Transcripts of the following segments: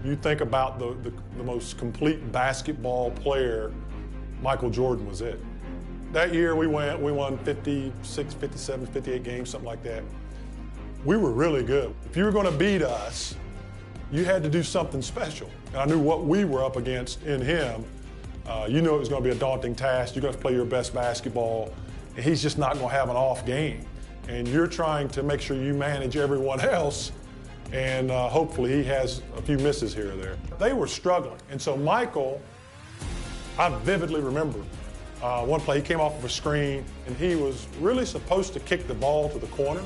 You think about the most complete basketball player, Michael Jordan was it. That year we won 56, 57, 58 games, something like that. We were really good. If you were going to beat us, you had to do something special. And I knew what we were up against in him. You knew it was going to be a daunting task. You're going to play your best basketball, and he's just not going to have an off game. And you're trying to make sure you manage everyone else, and hopefully he has a few misses here or there. They were struggling, and so Michael, I vividly remember one play, he came off of a screen, and he was really supposed to kick the ball to the corner,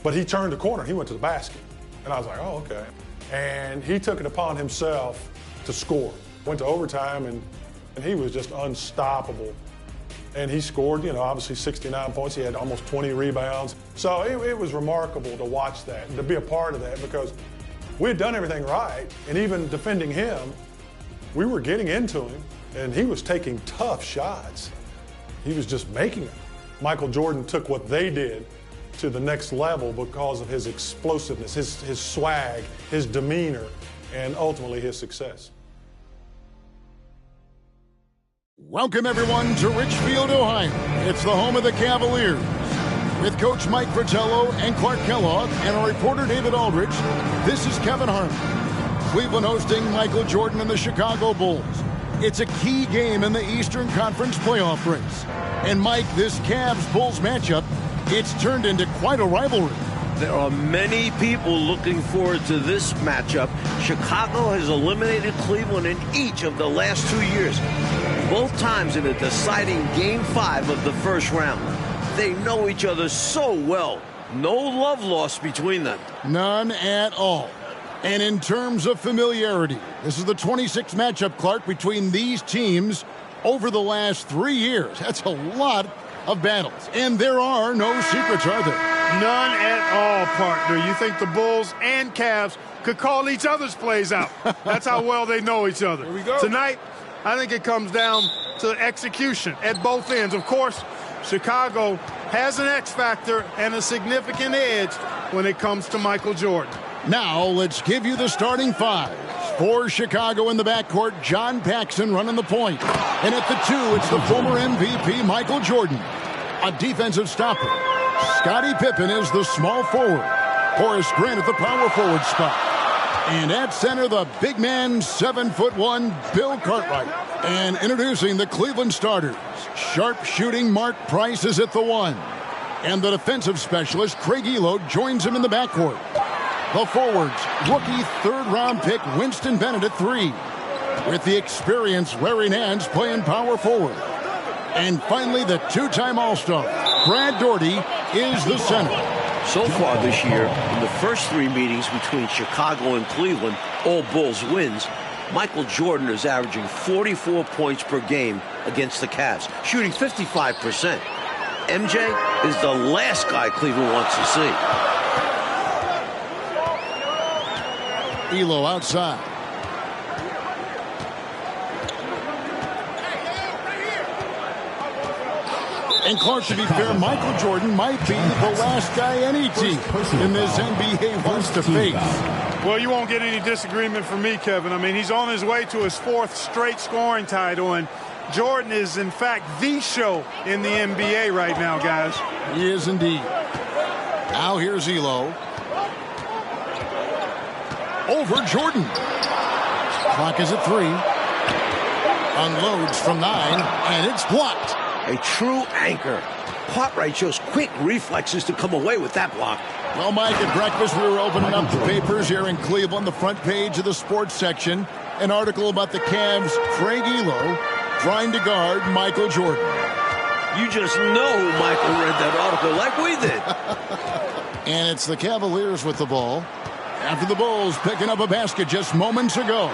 but he turned the corner, he went to the basket. And I was like, oh, okay. And he took it upon himself to score. Went to overtime, and he was just unstoppable. And he scored, obviously 69 points. He had almost 20 rebounds. So it was remarkable to watch that and to be a part of that, because we had done everything right. And even defending him, we were getting into him, and he was taking tough shots. He was just making them. Michael Jordan took what they did to the next level because of his explosiveness, his swag, his demeanor, and ultimately his success. Welcome, everyone, to Richfield, Ohio. It's the home of the Cavaliers. With Coach Mike Fratello and Clark Kellogg and our reporter David Aldridge, this is Kevin Harmon. Cleveland hosting Michael Jordan and the Chicago Bulls. It's a key game in the Eastern Conference playoff race. And Mike, this Cavs-Bulls matchup, it's turned into quite a rivalry. There are many people looking forward to this matchup. Chicago has eliminated Cleveland in each of the last 2 years, both times in a deciding Game 5 of the first round. They know each other so well. No love lost between them. None at all. And in terms of familiarity, this is the 26th matchup, Clark, between these teams over the last 3 years. That's a lot of battles. And there are no secrets, are there? None at all, partner. You think the Bulls and Cavs could call each other's plays out. That's how well they know each other. Here we go. Tonight, I think it comes down to execution at both ends. Of course, Chicago has an X factor and a significant edge when it comes to Michael Jordan. Now, let's give you the starting five. For Chicago in the backcourt, John Paxson running the point. And at the 2, it's the former MVP, Michael Jordan. A defensive stopper. Scottie Pippen is the small forward. Horace Grant at the power forward spot. And at center, the big man, 7'1", Bill Cartwright. And introducing the Cleveland starters. Sharp-shooting Mark Price is at the 1. And the defensive specialist, Craig Ehlo, joins him in the backcourt. The forwards, rookie third-round pick Winston Bennett at 3. With the experienced Larry Nance playing power forward. And finally, the two-time All-Star, Brad Daugherty, is the center. So far this year, in the first 3 meetings between Chicago and Cleveland, all Bulls wins, Michael Jordan is averaging 44 points per game against the Cavs, shooting 55%. MJ is the last guy Cleveland wants to see. Ehlo outside. And Clark, to be fair, Michael Jordan might be the last guy any team in this NBA wants to face. Well, you won't get any disagreement from me, Kevin. I mean, he's on his way to his 4th straight scoring title, and Jordan is, in fact, the show in the NBA right now, guys. He is indeed. Now here's Ehlo. Over Jordan. Clock is at 3. Unloads from 9, and it's blocked. A true anchor. Cartwright shows quick reflexes to come away with that block. Well, Mike, at breakfast we were opening up the papers here in Cleveland, the front page of the sports section. An article about the Cavs' Craig Ehlo trying to guard Michael Jordan. You just know Michael read that article like we did. And it's the Cavaliers with the ball. After the Bulls picking up a basket just moments ago.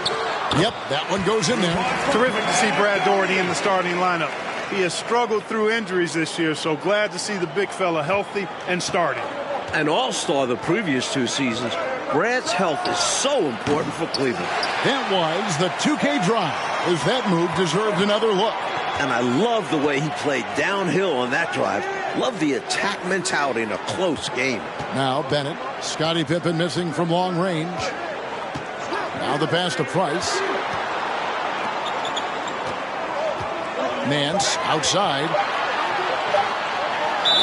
Yep, that one goes in there. Terrific to see Brad Daugherty in the starting lineup. He has struggled through injuries this year, so glad to see the big fella healthy and starting. An all-star the previous 2 seasons, Brad's health is so important for Cleveland. That was the 2K drive, as that move deserved another look. And I love the way he played downhill on that drive. Love the attack mentality in a close game. Now Bennett, Scottie Pippen missing from long range. Now the pass to Price. Nance outside.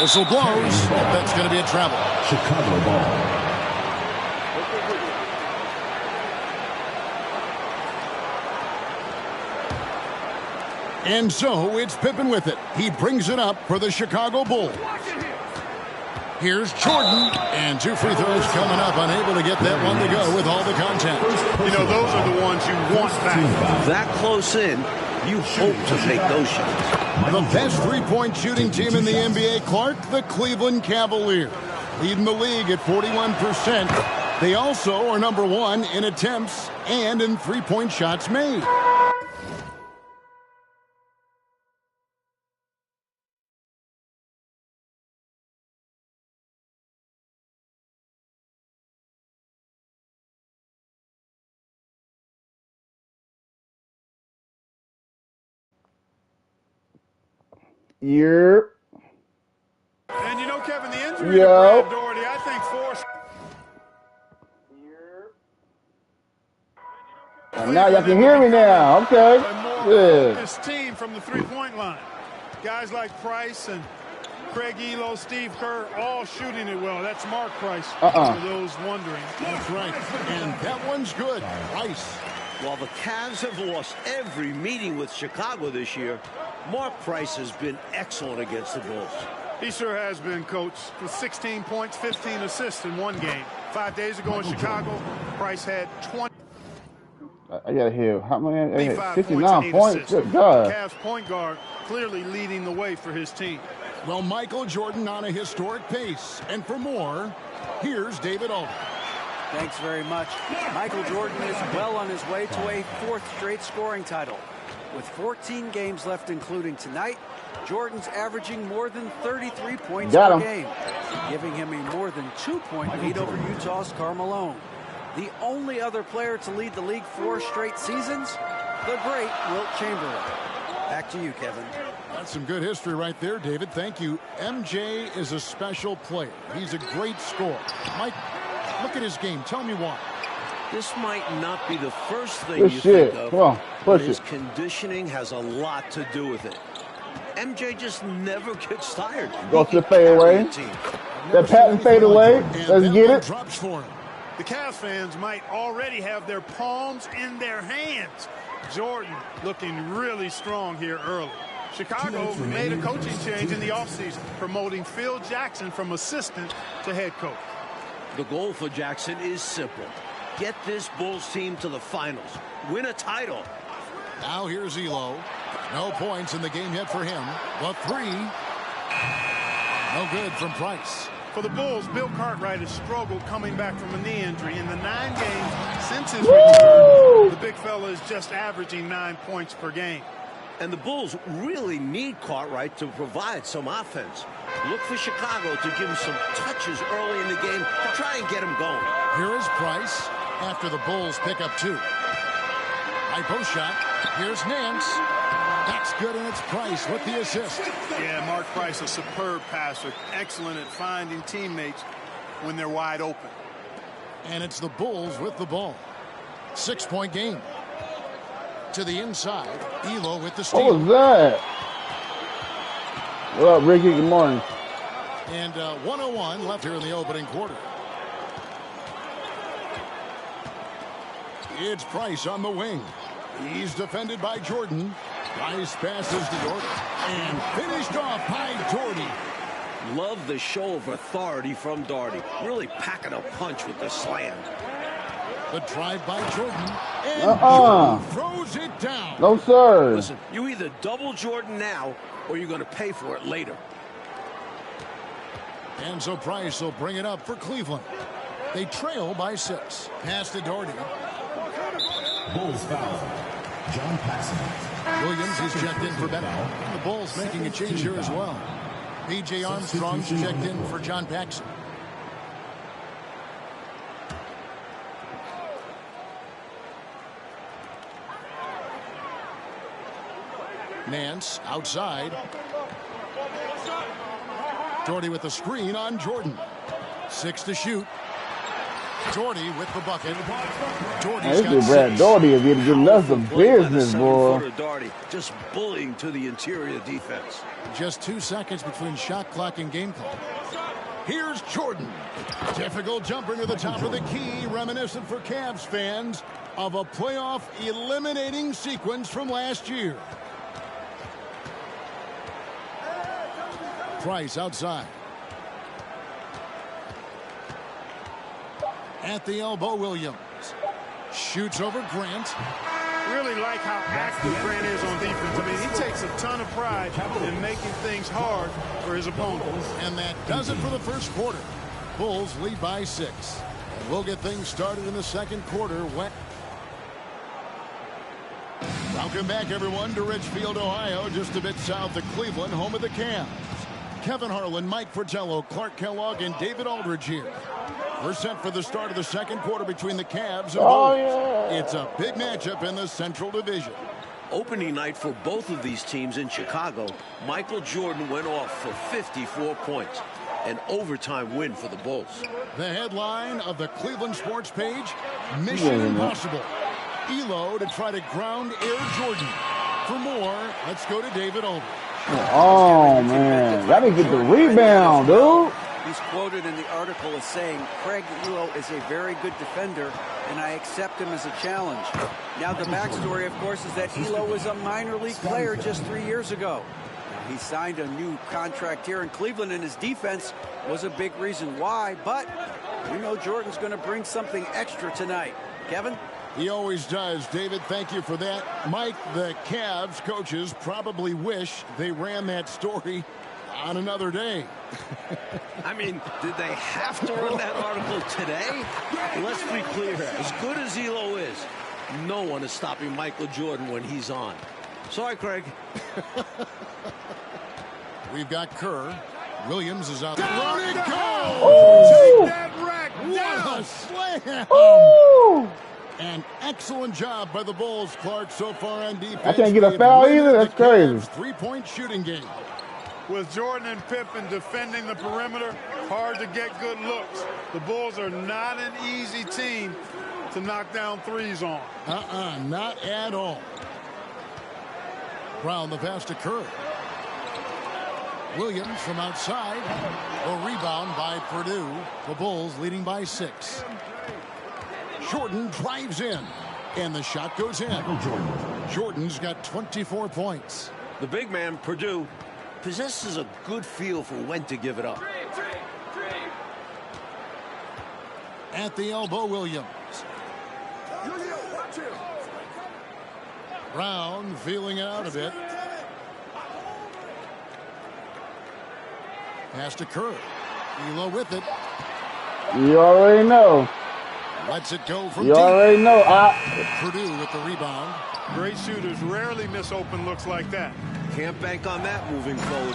Whistle blows. That's going to be a travel. Chicago ball. And so it's Pippen with it. He brings it up for the Chicago Bulls. Here's Jordan, and 2 free throws coming up, unable to get that one to go with all the contact. You know, those are the ones you want back. That close in, you hope to make those shots. The best three-point shooting team in the NBA, Clark, the Cleveland Cavaliers, leading the league at 41%. They also are number 1 in attempts and in three-point shots made. Yep. And you know, Kevin, the injury to Brad Daugherty, I think, forced. And now y'all can hear me now. Okay. Good. This team from the three-point line. Guys like Price and Craig Elo, Steve Kerr, all shooting it well. That's Mark Price, for those wondering. That's right. And that one's good. Price. While the Cavs have lost every meeting with Chicago this year, Mark Price has been excellent against the Bulls. He sure has been, Coach. With 16 points, 15 assists in one game. 5 days ago in Chicago, Price had 20. I gotta hear how many? 59 points. Good God. Cavs point guard clearly leading the way for his team. Well, Michael Jordan on a historic pace. And for more, here's David Aldridge. Thanks very much. Michael Jordan is well on his way to a 4th straight scoring title. With 14 games left, including tonight, Jordan's averaging more than 33 points per game, giving him a more than 2-point lead over Utah's Karl Malone. The only other player to lead the league 4 straight seasons, the great Wilt Chamberlain. Back to you, Kevin. That's some good history right there, David. Thank you. MJ is a special player. He's a great scorer. Mike, look at his game. Tell me why. This might not be the first thing you think of, but his conditioning has a lot to do with it. MJ just never gets tired. Go to the fadeaway. That patent fadeaway. Let's get it. Drops for him. The Cavs fans might already have their palms in their hands. Jordan looking really strong here early. Chicago made a coaching change in the offseason, promoting Phil Jackson from assistant to head coach. The goal for Jackson is simple. Get this Bulls team to the finals. Win a title. Now here's Elo. No points in the game yet for him. The 3. No good from Price. For the Bulls, Bill Cartwright has struggled coming back from a knee injury. In the 9 games since his return, the big fella is just averaging 9 points per game. And the Bulls really need Cartwright to provide some offense. Look for Chicago to give him some touches early in the game to try and get him going. Here is Price after the Bulls pick up 2. High post shot. Here's Nance. That's good, and it's Price with the assist. Yeah, Mark Price, a superb passer. Excellent at finding teammates when they're wide open. And it's the Bulls with the ball. 6-point game. To the inside. Elo with the steal. What was that? What up, Ricky? Good morning. And 101 left here in the opening quarter. It's Price on the wing. He's defended by Jordan. Price passes to Daugherty. And finished off by Daugherty. Love the show of authority from Daugherty. Really packing a punch with the slam. The drive by Jordan. And Jordan throws it down. No, sir. Listen, you either double Jordan now or you're going to pay for it later. And so Price will bring it up for Cleveland. They trail by 6. Pass to Daugherty. Bulls foul. John Paxson. Williams is checked in for Bennett. The Bulls making a change here as well. P.J. Armstrong's checked in for John Paxson. Nance outside. Daugherty with the screen on Jordan. 6 to shoot. Doherty with the bucket. This is Brad Doherty is giving us the business, boy. Doherty just bullying to the interior defense. Just 2 seconds between shot clock and game clock. Here's Jordan. Difficult jumper to the top of the key, reminiscent for Cavs fans of a playoff eliminating sequence from last year. Price outside. At the elbow, Williams. Shoots over Grant. Really like how active Grant is on defense. I mean, he takes a ton of pride in making things hard for his opponents. And that does it for the first quarter. Bulls lead by 6. And we'll get things started in the second quarter. Welcome back, everyone, to Richfield, Ohio, just a bit south of Cleveland, home of the Cavs. Kevin Harlan, Mike Fratello, Clark Kellogg, and David Aldridge here. We're set for the start of the second quarter between the Cavs and Bulls. It's a big matchup in the Central Division. Opening night for both of these teams in Chicago, Michael Jordan went off for 54 points. An overtime win for the Bulls. The headline of the Cleveland Sports page, Mission Impossible. Elo to try to ground Air Jordan. For more, let's go to David Aldridge. Oh, man. That didn't get the rebound, dude. He's quoted in the article as saying, Craig Elo is a very good defender, and I accept him as a challenge. Now, the backstory, of course, is that Elo was a minor league player just 3 years ago. He signed a new contract here in Cleveland, and his defense was a big reason why. But we know Jordan's going to bring something extra tonight. Kevin? He always does. David, thank you for that. Mike, the Cavs coaches probably wish they ran that story on another day. I mean, did they have to run that article today? Let's be clear. As good as Elo is, no one is stopping Michael Jordan when he's on. Sorry, Craig. We've got Kerr. Williams is out. Down Let it the go! hole. Take that rack down. What a slam! Ooh. An excellent job by the Bulls, Clark, so far on defense. I can't get a foul either. That's crazy. 3-point shooting game. With Jordan and Pippen defending the perimeter, hard to get good looks. The Bulls are not an easy team to knock down threes on. Not at all. Brown the pass to Kerr. Williams from outside. A rebound by Purdue. The Bulls leading by 6. Jordan drives in. And the shot goes in. Jordan's got 24 points. The big man, Purdue, possesses a good feel for when to give it up. At the elbow, Williams. Brown feeling it out a bit. Pass to Kerr. Elo with it. You already know. Lets it go from You deep. already know. Purdue with the rebound. Great shooters rarely miss open looks like that. Can't bank on that moving forward.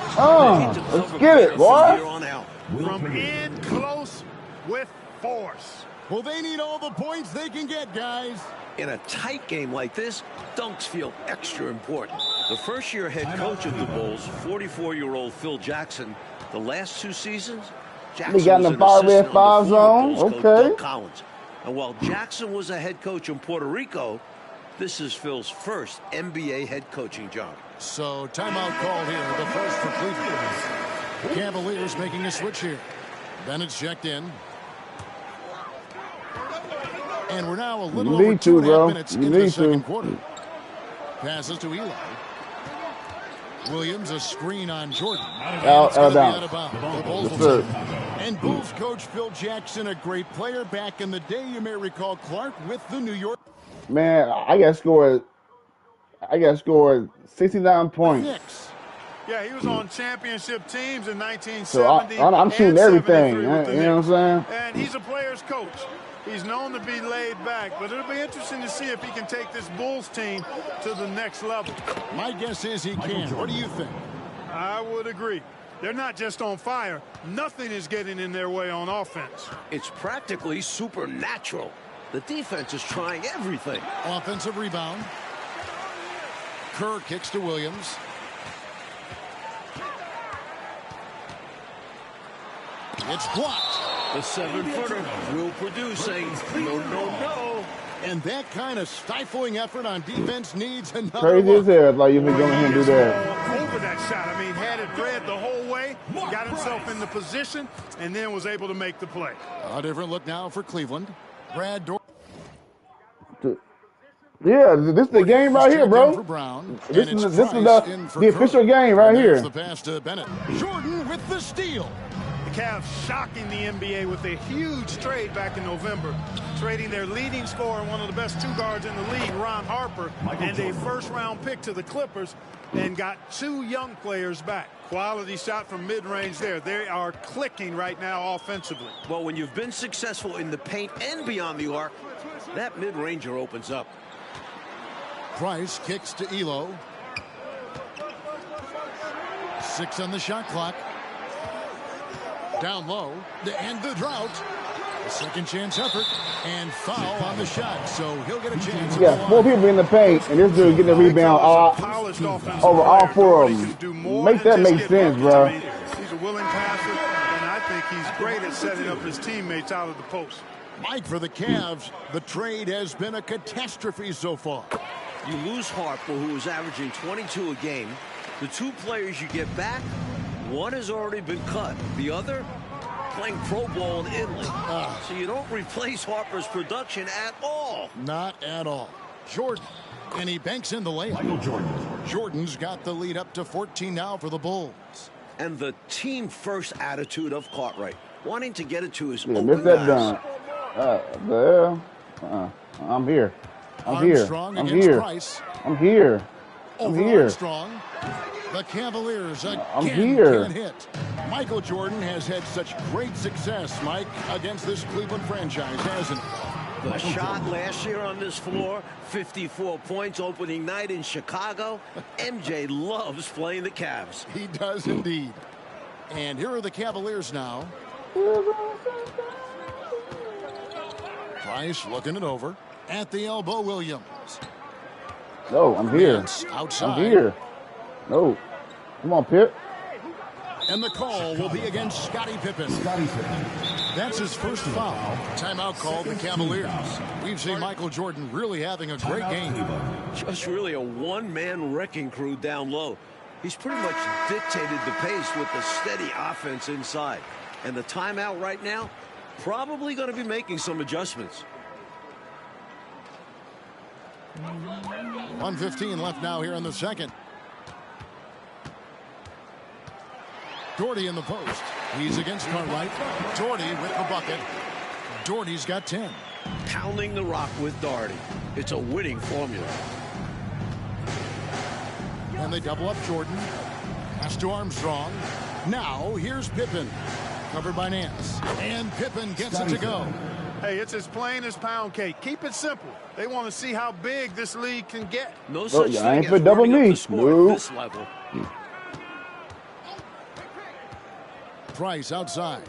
Let's get it, boy. Here on out. From in close with force. Well, they need all the points they can get, guys. In a tight game like this, dunks feel extra important. The first-year head coach of the Bulls, 44-year-old Phil Jackson, the last 2 seasons, Jackson got in was the an 5-red assistant 5 under former zone. Bulls coach Okay. Doug Collins. And while Jackson was a head coach in Puerto Rico, this is Phil's first NBA head coaching job. So timeout call here, the first for Cleveland. Cavaliers making a switch here. Bennett's checked in. And we're now a little You over need to, 2.5 bro. minutes You into the need second to. quarter. Passes to Elo. Williams a screen on Jordan. Out of bounds. The Bulls Yes, will sir. take it. And Bulls coach Phil Jackson, a great player back in the day. You may recall Clark with the New York Man, I got scored 69 points. Knicks. Yeah, he was on championship teams in 1970. So I'm shooting and everything. 73 You with the know what I'm Knicks. saying? And he's a player's coach. He's known to be laid back, but it'll be interesting to see if he can take this Bulls team to the next level. My guess is he can. What do you think? I would agree. They're not just on fire. Nothing is getting in their way on offense. It's practically supernatural. The defense is trying everything. Offensive rebound. Kerr kicks to Williams. It's blocked. The 7-footer will produce, saying no, no, no. And that kind of stifling effort on defense needs another Crazy as hell. Like you been going to him do that. Over that shot. I mean, had it read the whole way, got himself in the position, and then was able to make the play. A different look now for Cleveland. Brad Daugherty. Yeah, this is the game right here, bro. This is the official game right here. The pass to Bennett. Jordan with the steal. The Cavs shocking the NBA with a huge trade back in November, trading their leading scorer and one of the best two guards in the league, Ron Harper, and a first-round pick to the Clippers, and got 2 young players back. Quality shot from mid-range there. They are clicking right now offensively. Well, when you've been successful in the paint and beyond the arc, that mid-ranger opens up. Price kicks to Elo. 6 on the shot clock. Down low to end the drought. A second chance effort and foul on the shot, so he'll get a chance. Yeah, 4 people in the paint, and this dude getting the rebound over all 4 of them. Make that make sense, bro. He's a willing passer, and I think he's great at setting up his teammates out of the post. Mike, for the Cavs, the trade has been a catastrophe so far. You lose Harper, who is averaging 22 a game. The 2 players you get back, one has already been cut. The other, playing pro ball in Italy. So you don't replace Harper's production at all. Not at all. Jordan, and he banks in the layup. Michael Jordan. Jordan's got the lead up to 14 now for the Bulls. And the team-first attitude of Cartwright, wanting to get it to his Yeah, open miss that guys. dunk. I'm here. I'm Armstrong here. I'm against here. Price. I'm here. I'm Over here. Armstrong. The Cavaliers again I'm here. can't hit. Michael Jordan has had such great success, Mike, against this Cleveland franchise, hasn't he? The shot last year on this floor, 54 points opening night in Chicago. MJ loves playing the Cavs. He does indeed. And here are the Cavaliers now. Price looking it over. At the elbow, Williams. No, I'm here. Outside. I'm here. No. Come on, Pip. And the call will be against Scottie Pippen. That's his first foul. Timeout called the Cavaliers. We've seen Michael Jordan really having a great game. Just really a one-man wrecking crew down low. He's pretty much dictated the pace with the steady offense inside. And the timeout right now, probably going to be making some adjustments. 1:15 left now here in the second. Daugherty in the post. He's against Cartwright. Daugherty with the bucket. Daugherty's got 10. Pounding the rock with Daugherty. It's a winning formula. And they double up Jordan. Pass to Armstrong. Now here's Pippen. Covered by Nance. And Pippen gets it to go. Hey, it's as plain as pound cake. Keep it simple. They want to see how big this league can get. No such thing ain't as for double running up me. the score at this level. Price outside.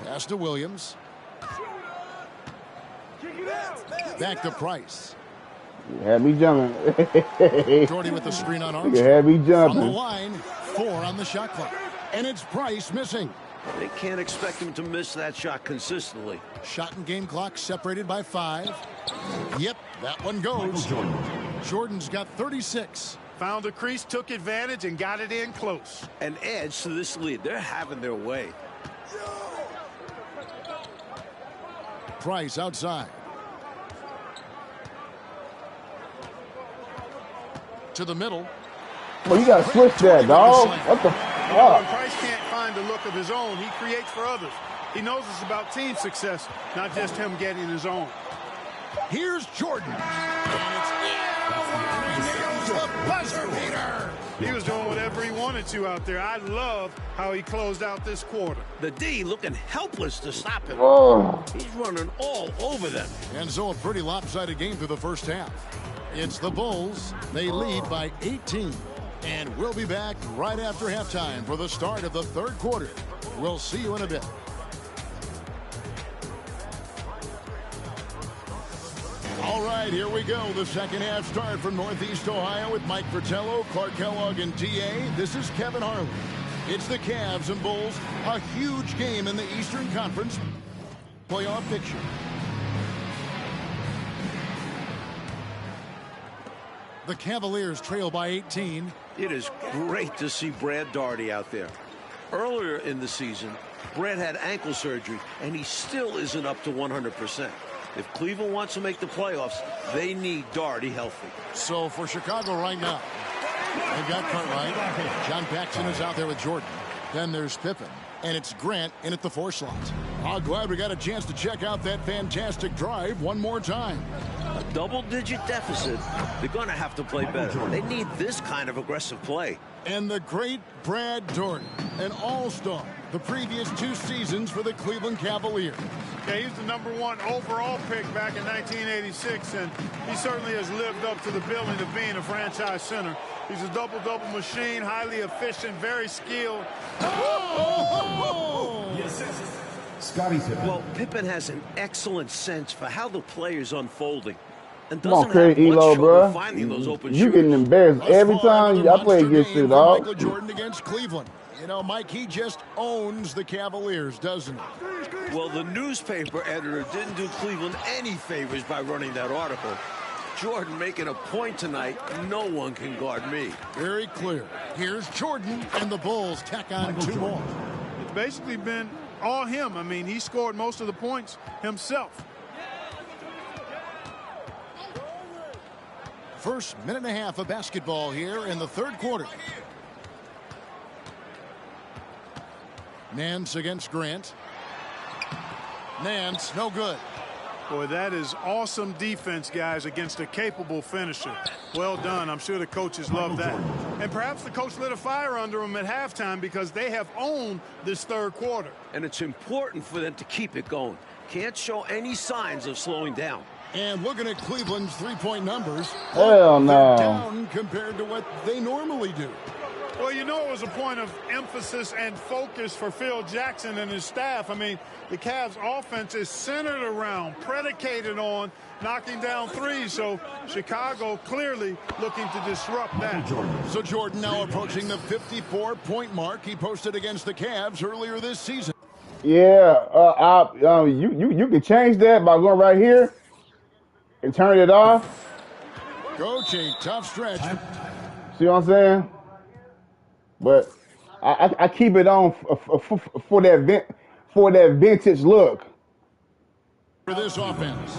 Pass to Williams. Back to Price. You had me jumping. Daugherty with the screen on You Armstrong. had me On the jumping. line, 4 on the shot clock. And it's Price missing. They can't expect him to miss that shot consistently. Shot and game clock separated by 5. Yep, that one goes. Jordan's got 36. Found a crease, took advantage, and got it in close. And adds to this lead. They're having their way. Price outside. To the middle. Well, you got to switch that, dog. What the When fuck? Price can't find a look of his own, he creates for others. He knows it's about team success, not just him getting his own. Here's Jordan. And it's in. Nails the buzzer beater. He was doing whatever he wanted to out there. I love how he closed out this quarter. The D looking helpless to stop him. Oh. He's running all over them. And so a pretty lopsided game through the first half. It's the Bulls. They lead by 18. And we'll be back right after halftime for the start of the third quarter. We'll see you in a bit. All right, here we go. The second half start from Northeast Ohio with Mike Fratello, Clark Kellogg, and TA. This is Kevin Harlan. It's the Cavs and Bulls, a huge game in the Eastern Conference playoff picture. The Cavaliers trail by 18. It is great to see Brad Daugherty out there. Earlier in the season, Brad had ankle surgery, and he still isn't up to 100%. If Cleveland wants to make the playoffs, they need Daugherty healthy. So for Chicago right now, they've got Cartwright. John Paxson is out there with Jordan. Then there's Pippen. And it's Grant in at the 4 slot. I'm glad we got a chance to check out that fantastic drive one more time. A double-digit deficit. They're going to have to play better. They need this kind of aggressive play. And the great Brad Daugherty, an all-star the previous 2 seasons for the Cleveland Cavaliers. Yeah, he's the #1 overall pick back in 1986, and he certainly has lived up to the billing of being a franchise center. He's a double-double machine, highly efficient, very skilled. Scottie Pippen. Well, Pippen has an excellent sense for how the play is unfolding. And Come on, doesn't Craig have much Elo, trouble bro. finding those open You getting shooters. embarrassed every time I play against you, dog. Michael Jordan against Cleveland. You know, Mike, he just owns the Cavaliers, doesn't he? Well, the newspaper editor didn't do Cleveland any favors by running that article. Jordan making a point tonight, no one can guard me. Very clear. Here's Jordan, and the Bulls tack on 2 more. It's basically been all him. I mean, he scored most of the points himself. First minute and a half of basketball here in the 3rd quarter. Nance against Grant. Nance, no good. Boy, that is awesome defense, guys, against a capable finisher. Well done. I'm sure the coaches love that. And perhaps the coach lit a fire under them at halftime because they have owned this 3rd quarter. And it's important for them to keep it going. Can't show any signs of slowing down. And looking at Cleveland's 3-point numbers, Hell no. they're down compared to what they normally do. Well, you know, it was a point of emphasis and focus for Phil Jackson and his staff. I mean, the Cavs offense is centered around, predicated on knocking down threes. So Chicago clearly looking to disrupt that. So Jordan now approaching the 54-point mark he posted against the Cavs earlier this season. Yeah, you can change that by going right here and turn it off. Coach, a tough stretch. See what I'm saying? But I keep it on for that vintage look. For this offense.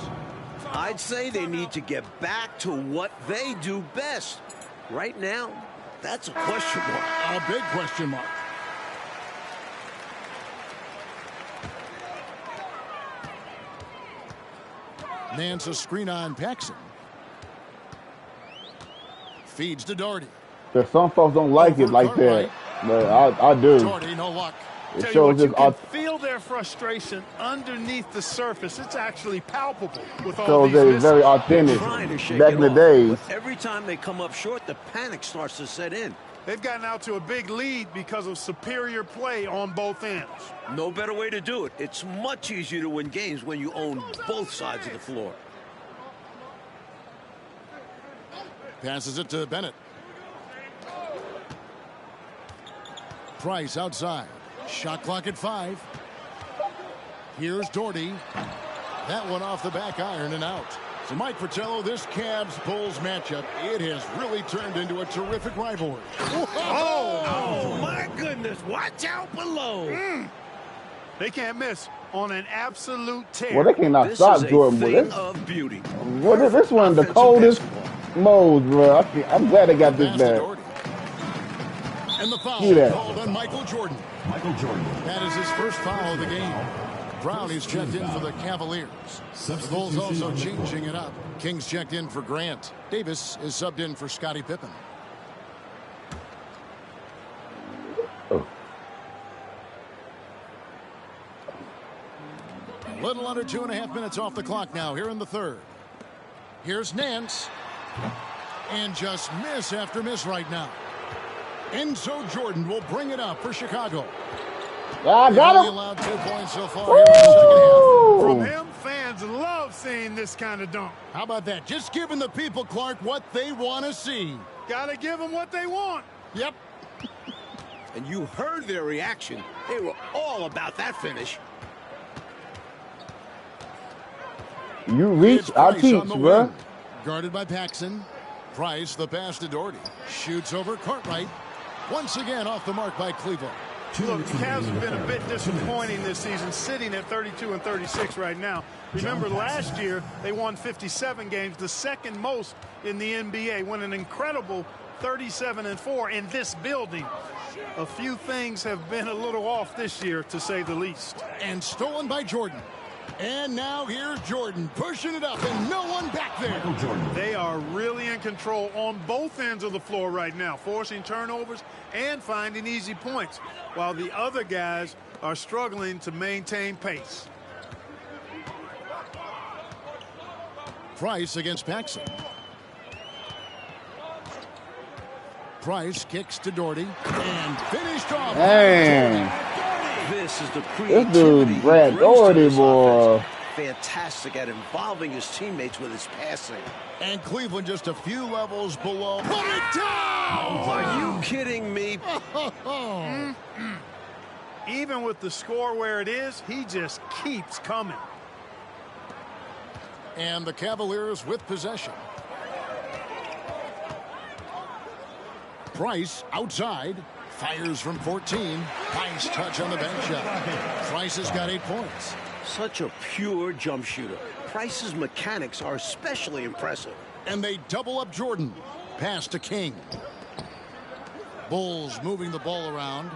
I'd say they need to get back to what they do best. Right now, that's a question mark. A big question mark. Nance a screen on Paxson. Feeds to Daugherty. But some folks don't like it like that. But I do. Daugherty, no luck. It Tell you shows what, you this can feel their frustration underneath the surface. It's actually palpable with all shows these that it's misses. very authentic Trying to shake back it in the off, days. but every time they come up short, the panic starts to set in. They've gotten out to a big lead because of superior play on both ends. No better way to do it. It's much easier to win games when you own both sides of the floor. Passes it to Bennett. Price outside. Shot clock at 5. Here's Daugherty. That one off the back iron and out. So Mike Fratello, this Cavs-Bulls matchup, it has really turned into a terrific rivalry. Oh, my goodness. Watch out below. They can't miss on an absolute tear. Well, they cannot This stop is a Jordan with thing this. of beauty. Well, this one the Offensive coldest basketball. modes, bro. I'm glad they got this Pass to back. Daugherty. And the foul See that. called on Michael Jordan. Michael Jordan. That is his first foul of the game. Brown is checked in for the Cavaliers. The Bulls also changing it up. Kings checked in for Grant. Davis is subbed in for Scottie Pippen. A little under 2.5 minutes off the clock now here in the 3rd. Here's Nance. And just miss after miss right now. Enzo Jordan will bring it up for Chicago. I got Only him. allowed 2 points so far here in the second From Woo! him, fans love seeing this kind of dunk. half. How about that? Just giving the people, Clark, what they want to see. Got to give them what they want. Yep. And you heard their reaction. They were all about that finish. You reach, I teach, bro. Guarded by Paxson. Price, the pass to Doherty. Shoots over Cartwright. Once again off the mark by Cleveland. Look, the Cavs have been a bit disappointing this season, sitting at 32 and 36 right now. Remember, last year they won 57 games, the second most in the NBA, won an incredible 37 and 4 in this building. A few things have been a little off this year, to say the least. And stolen by Jordan. And now here's Jordan pushing it up, and no one back there. They are really in control on both ends of the floor right now, forcing turnovers and finding easy points, while the other guys are struggling to maintain pace. Price against Paxson. Price kicks to Doherty and finished off. Dang. This is the This creativity dude, Brad he brings to Doherty, this boy. offense. Fantastic at involving his teammates with his passing. And Cleveland just a few levels below. Put it down! Are you kidding me? Even with the score where it is, he just keeps coming. And the Cavaliers with possession. Price outside. Fires from 14. Nice touch on the bench shot. Price has got 8 points. Such a pure jump shooter. Price's mechanics are especially impressive. And they double up Jordan. Pass to King. Bulls moving the ball around.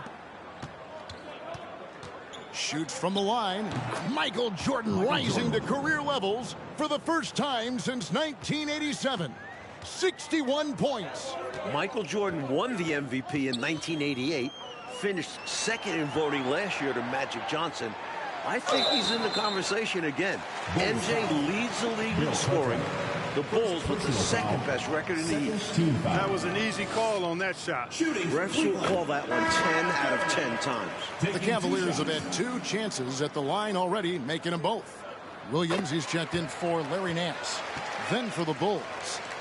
Shoots from the line. Michael Jordan rising to career levels for the first time since 1987. 61 points. Michael Jordan won the MVP in 1988, finished second in voting last year to Magic Johnson. I think he's in the conversation again. MJ leads the league in scoring. The Bulls with the second best record in the East. That was an easy call on that shot. Refs will call that one 10 out of 10 times. The Cavaliers have had 2 chances at the line already, making them both. Williams, he's checked in for Larry Nance. Then for the Bulls,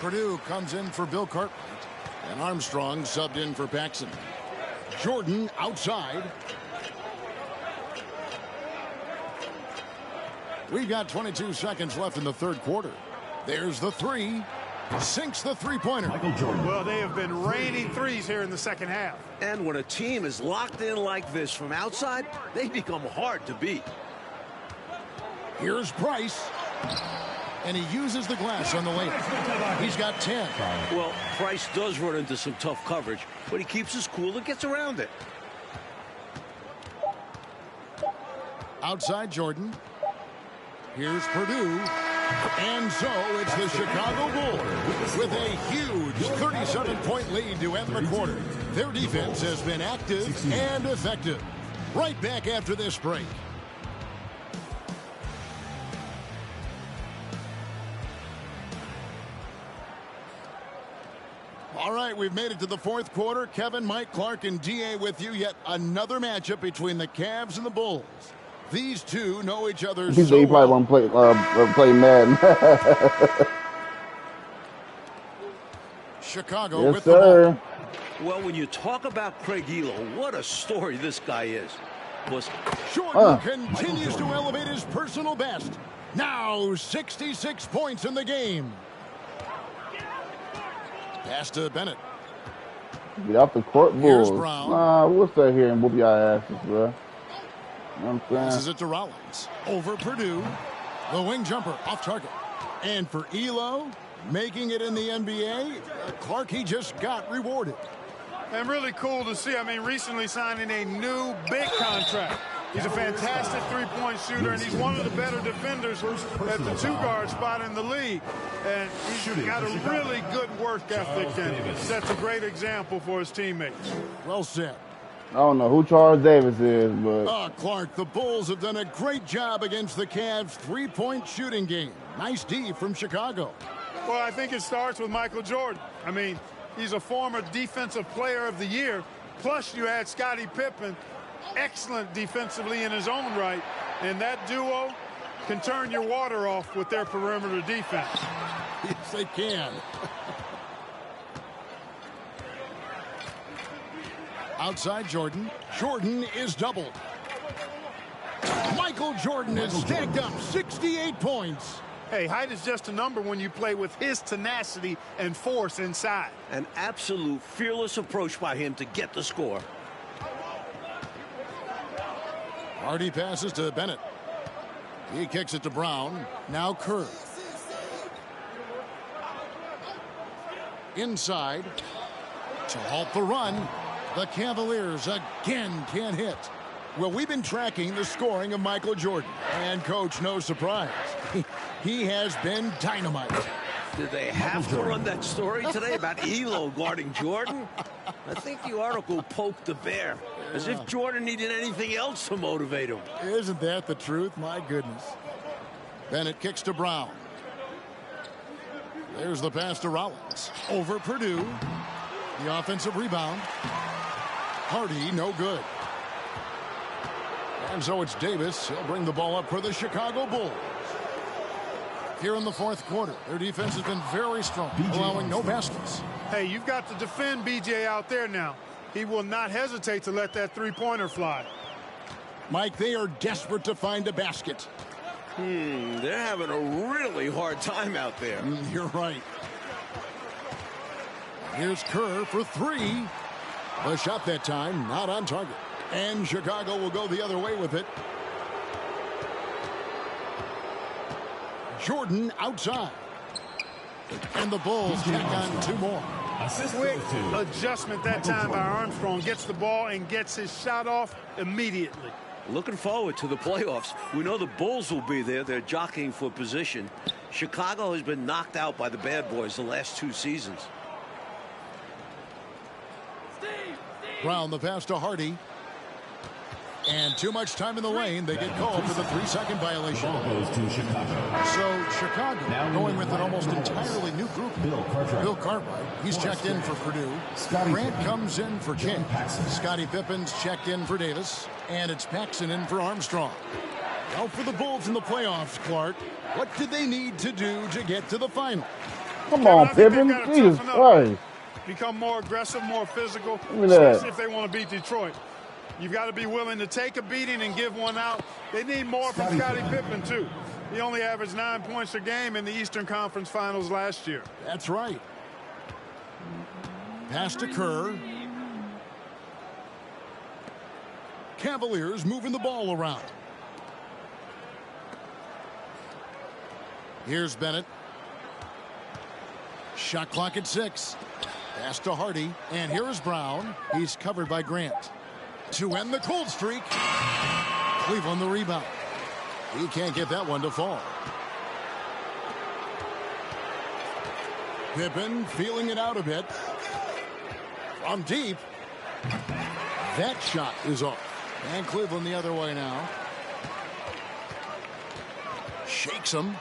Purdue comes in for Bill Cartwright. And Armstrong subbed in for Paxson. Jordan outside. We've got 22 seconds left in the third quarter. There's the 3. Sinks the three-pointer. Well, they have been raining threes here in the second half. And when a team is locked in like this from outside, they become hard to beat. Here's Price. And he uses the glass on the layup. He's got 10. Well, Price does run into some tough coverage, but he keeps his cool and gets around it. Outside Jordan. Here's Purdue. And so it's the Chicago Bulls with a huge 37-point lead to end the quarter. Their defense has been active and effective. Right back after this break. All right, we've made it to the fourth quarter. Kevin, Mike, Clark, and D.A. with you. Yet another matchup between the Cavs and the Bulls. These two know each other He so probably well. won't play Madden. Chicago Yes, with sir. the ball. Well, when you talk about Craig Elo, what a story this guy is. Jordan continues to elevate his personal best. Now 66 points in the game. Pass to Bennett. Get off the court, Here's Bulls. Brown. Nah, we'll stay here and whoop y'all asses, bro. You know what I'm Passes saying? it to Rollins. Over Purdue. The wing jumper off target. And for Elo, making it in the NBA, Clark, he just got rewarded. And really cool to see. I mean, recently signing a new big contract. He's a fantastic three-point shooter, and he's one of the better defenders at the two-guard spot in the league. And he's got a really good work ethic and sets a great example for his teammates. Well said. I don't know who Charles Davis is, but Clark, the Bulls have done a great job against the Cavs' three-point shooting game. Nice D from Chicago. Well, I think it starts with Michael Jordan. I mean, he's a former Defensive Player of the Year. Plus, you had Scottie Pippen, excellent defensively in his own right. And that duo can turn your water off with their perimeter defense. Yes, they can. Outside Jordan. Jordan is doubled. Michael Jordan has stacked up 68 points. Hey, height is just a number when you play with his tenacity and force inside. An absolute fearless approach by him to get the score. Hardy passes to Bennett. He kicks it to Brown. Now Kerr. Inside to halt the run. The Cavaliers again can't hit. Well, we've been tracking the scoring of Michael Jordan. And, Coach, no surprise. He has been dynamite. Did they have to run that story today about Elo guarding Jordan? I think the article poked the bear, as if Jordan needed anything else to motivate him. Isn't that the truth? My goodness. Bennett kicks to Brown. There's the pass to Rollins. Over Purdue. The offensive rebound. Hardy, no good. And so it's Davis. He'll bring the ball up for the Chicago Bulls. Here in the fourth quarter, their defense has been very strong, allowing no baskets. Hey, you've got to defend BJ out there now. He will not hesitate to let that three-pointer fly. Mike, they are desperate to find a basket. They're having a really hard time out there. You're right. Here's Kerr for three. The shot that time, not on target. And Chicago will go the other way with it. Jordan outside. And the Bulls tack on two more. Quick adjustment that time by Armstrong. Gets the ball and gets his shot off immediately. Looking forward to the playoffs. We know the Bulls will be there. They're jockeying for position. Chicago has been knocked out by the bad boys the last two seasons. Brown, the pass to Hardy. And too much time in the lane. They get called for the 3-second violation. Ball goes to Chicago. So Chicago going with an almost entirely new group. Bill Cartwright, he's checked in for Purdue. Grant comes in for King. Scottie Pippen's checked in for Davis. And it's Paxson in for Armstrong. Now for the Bulls in the playoffs, Clark. What do they need to do to get to the final? Come on, Pippen. Jesus Christ. Become more aggressive, more physical, Look at that. especially if they want to beat Detroit. You've got to be willing to take a beating and give one out. They need more from Scottie Pippen, too. He only averaged 9 points a game in the Eastern Conference Finals last year. That's right. Pass to Kerr. Cavaliers moving the ball around. Here's Bennett. Shot clock at 6. Pass to Hardy. And here is Brown. He's covered by Grant. To end the cold streak. Cleveland the rebound. He can't get that one to fall. Pippen feeling it out a bit. From deep. That shot is off. And Cleveland the other way now. Shakes him.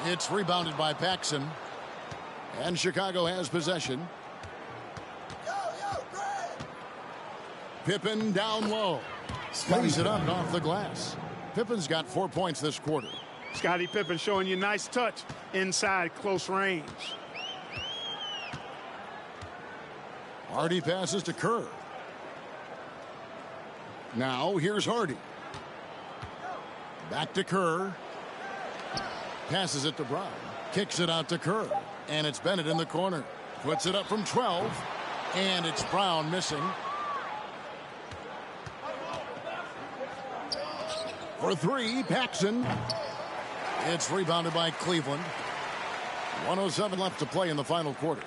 It's rebounded by Paxson. And Chicago has possession. Pippen down low. Lays it up and off the glass. Pippen's got 4 points this quarter. Scottie Pippen showing you nice touch inside close range. Hardy passes to Kerr. Now here's Hardy. Back to Kerr. Passes it to Brown. Kicks it out to Kerr. And it's Bennett in the corner. Puts it up from 12. And it's Brown missing. For three, Paxson. It's rebounded by Cleveland. 1:07 left to play in the final quarter.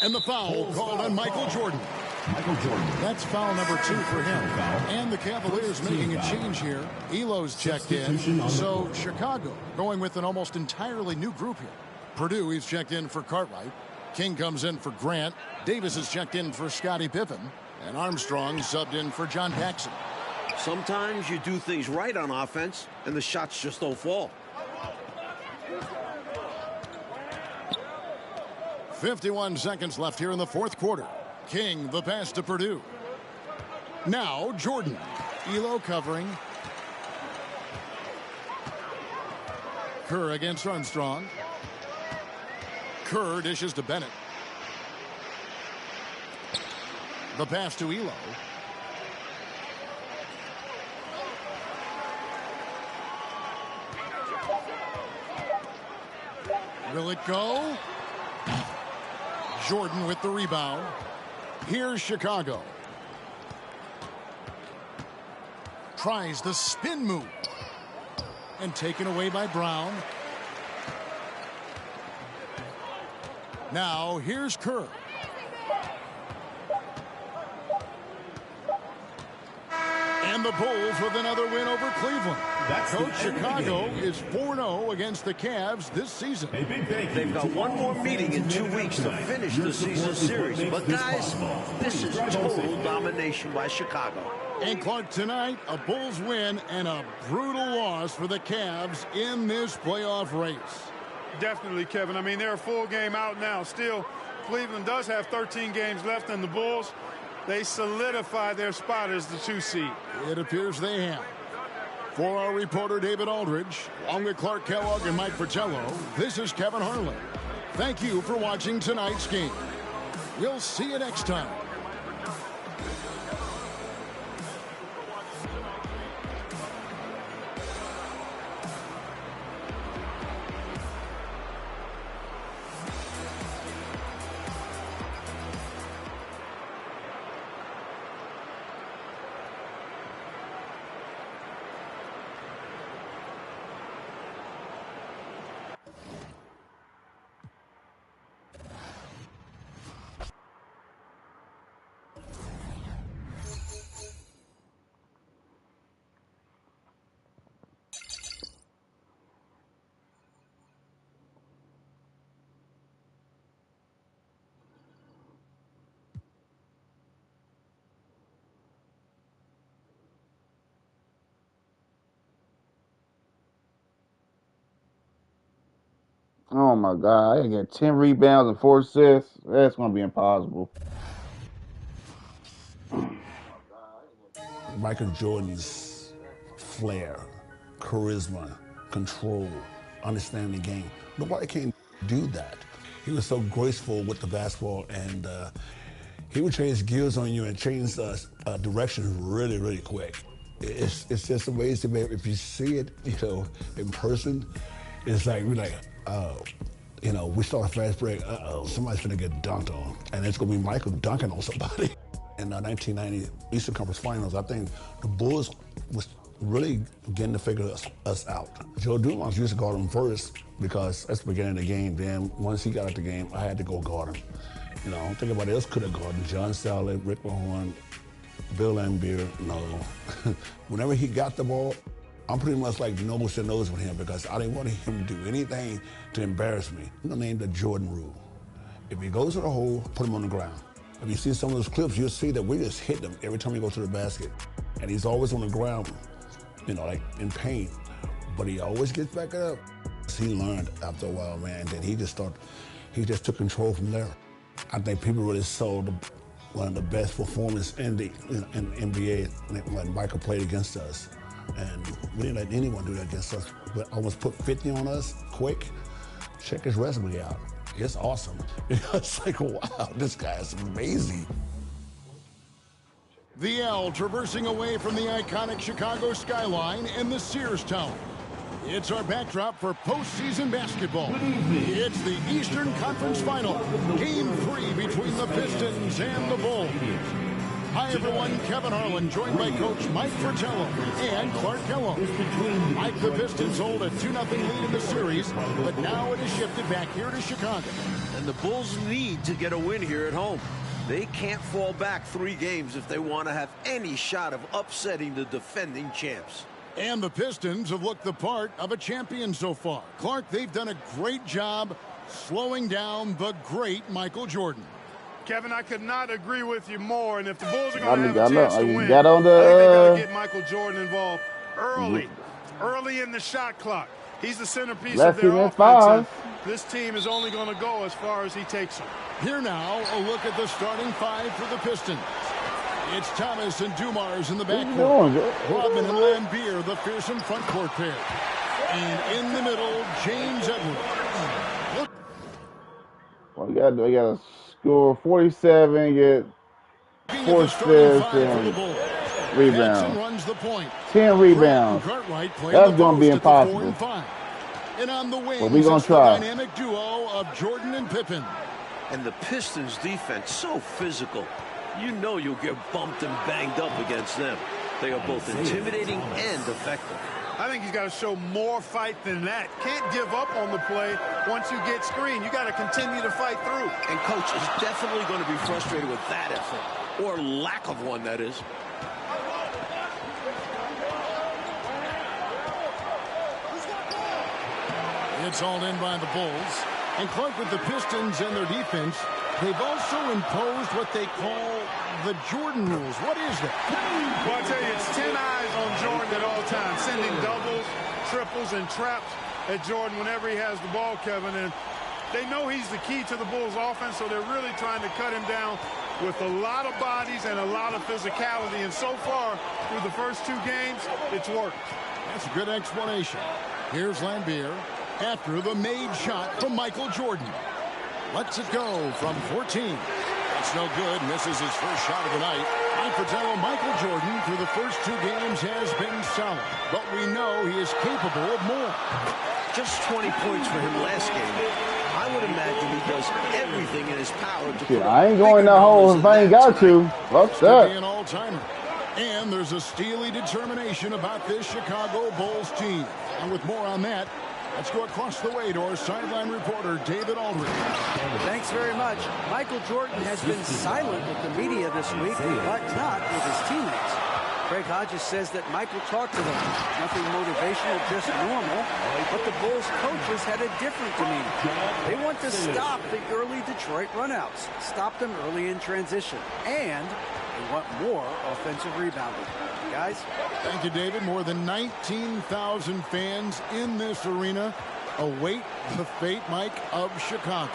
And the foul called on Michael Jordan. Michael Jordan. That's foul number 2 for him. And the Cavaliers making a change here. Elo's checked in. So Chicago going with an almost entirely new group here. Purdue, he's checked in for Cartwright. King comes in for Grant. Davis is checked in for Scottie Pippen. And Armstrong subbed in for John Paxson. Sometimes you do things right on offense, and the shots just don't fall. 51 seconds left here in the fourth quarter. King, the pass to Purdue. Now Jordan. Elo covering. Kerr against Armstrong. Kerr dishes to Bennett. The pass to Elo. Will it go? Jordan with the rebound. Here's Chicago. Tries the spin move. And taken away by Brown. Now here's Kerr. And the Bulls with another win over Cleveland. Coach, Chicago is 4-0 against the Cavs this season. They've got one more meeting in 2 weeks to finish the season series. But guys, this is total domination by Chicago. And Clark, tonight, a Bulls win and a brutal loss for the Cavs in this playoff race. Definitely, Kevin. I mean, they're a full game out now. Still, Cleveland does have 13 games left, and the Bulls, they solidify their spot as the 2 seed. It appears they have. For our reporter, David Aldridge, along with Clark Kellogg and Mike Fratello, this is Kevin Harlan. Thank you for watching tonight's game. We'll see you next time. Oh my God, I get 10 rebounds and 4 assists. That's gonna be impossible. Michael Jordan's flair, charisma, control, understanding the game. Nobody can do that. He was so graceful with the basketball, and he would change gears on you and change direction really, really quick. It's just amazing, man. If you see it, in person, it's like we're like, oh, we start a fast break. Somebody's gonna get dunked on, and it's gonna be Michael dunking on somebody. In the 1990 Eastern Conference Finals, I think the Bulls was really getting to figure us out. Joe Dumars used to guard him first because that's the beginning of the game. Then once he got out the game, I had to go guard him. I don't think anybody else could have guarded him. John Sally, Rick Mahorn, Bill Laimbeer, no. Whenever he got the ball, I'm pretty much like nose to nose with him because I didn't want him to do anything to embarrass me. I named the Jordan rule. If he goes to the hole, put him on the ground. If you see some of those clips, you'll see that we just hit him every time he goes to the basket. And he's always on the ground, like in pain. But he always gets back up. He learned after a while, man, that he just took control from there. I think people really saw one of the best performances in the NBA when Michael played against us. And we didn't let anyone do that against us. But almost put 50 on us quick. Check his resume out. It's awesome. It's like, wow, this guy is amazing. The L traversing away from the iconic Chicago skyline and the Sears Tower. It's our backdrop for postseason basketball. It's the Eastern Conference Final, Game 3 between the Pistons and the Bulls. Hi, everyone. Kevin Harlan, joined by Coach Mike Fratello and Clark Kellogg. Mike, the Pistons hold a 2-0 lead in the series, but now it is shifted back here to Chicago. And the Bulls need to get a win here at home. They can't fall back 3 games if they want to have any shot of upsetting the defending champs. And the Pistons have looked the part of a champion so far. Clark, they've done a great job slowing down the great Michael Jordan. Kevin, I could not agree with you more. And if the Bulls are going to have a chance to win, I think they got to get Michael Jordan involved early in the shot clock. He's the centerpiece of their offense. This team is only going to go as far as he takes them. Here now, a look at the starting 5 for the Pistons. It's Thomas and Dumars in the backcourt. Rodman and Laimbeer, the fearsome front court pair. And in the middle, James Edwards. Well, you got to score 47, get 4 assists, and rebounds. Runs the point. 10 rebounds. That's going to be impossible. And on the wings, but we're going to try. The dynamic duo of Jordan and Pippen. And the Pistons defense so physical. You know you'll get bumped and banged up against them. They are both intimidating and effective. I think he's got to show more fight than that. Can't give up on the play once you get screened. You got to continue to fight through. And Coach is definitely going to be frustrated with that effort, or lack of one, that is. It's all in by the Bulls. And Clark, with the Pistons and their defense, they've also imposed what they call the Jordan rules. What is that? Well, I tell you, it's 10 eyes on Jordan at all times, sending doubles, triples, and traps at Jordan whenever he has the ball, Kevin. And they know he's the key to the Bulls' offense, so they're really trying to cut him down with a lot of bodies and a lot of physicality. And so far, through the first 2 games, it's worked. That's a good explanation. Here's Lambier after the made shot from Michael Jordan. Lets it go from 14. It's no good. Misses his first shot of the night. Mike Fratello, Michael Jordan, through the first 2 games has been solid. But we know he is capable of more. Just 20 points for him last game. I would imagine he does everything in his power to put I ain't going that hole if I ain't got to. What's that? Be an all-timer. And there's a steely determination about this Chicago Bulls team. And with more on that, let's go across the way to our sideline reporter, David Aldridge. Thanks very much. Michael Jordan has been silent with the media this week, but not with his teammates. Craig Hodges says that Michael talked to them. Nothing motivational, just normal. But the Bulls coaches had a different demeanor. They want to stop the early Detroit runouts, stop them early in transition, and they want more offensive rebounding. Guys? Thank you, David. More than 19,000 fans in this arena await the fate, Mike, of Chicago.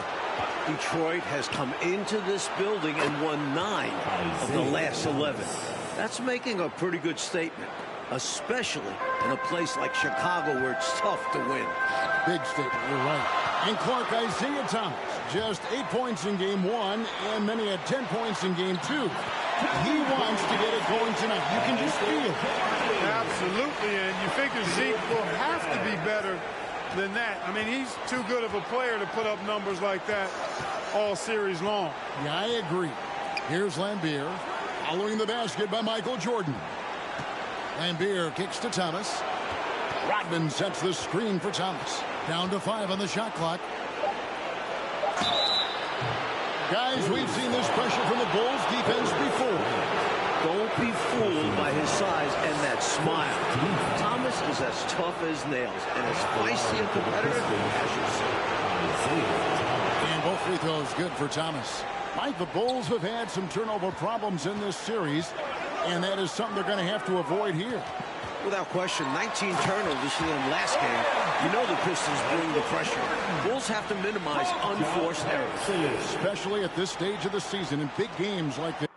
Detroit has come into this building and won 9 of the last 11. That's making a pretty good statement, especially in a place like Chicago where it's tough to win. Big statement, you're right. And Clark, Isaiah Thomas, just 8 points in game 1, and then he had 10 points in game 2. He wants to get it going tonight. You can just feel it. Absolutely, and you figure Zeke will have to be better than that. I mean, he's too good of a player to put up numbers like that all series long. Yeah, I agree. Here's Lambier, following the basket by Michael Jordan. Lambier kicks to Thomas. Rodman sets the screen for Thomas. Down to 5 on the shot clock. Guys, we've seen this pressure from the Bulls defense before. Don't be fooled by his size and that smile. Thomas is as tough as nails and as feisty a competitor as you see. And both free throws good for Thomas. Mike, the Bulls have had some turnover problems in this series, and that is something they're going to have to avoid here. Without question, 19 turnovers for them last game. You know the Pistons bring the pressure. Bulls have to minimize unforced errors. Especially at this stage of the season in big games like this.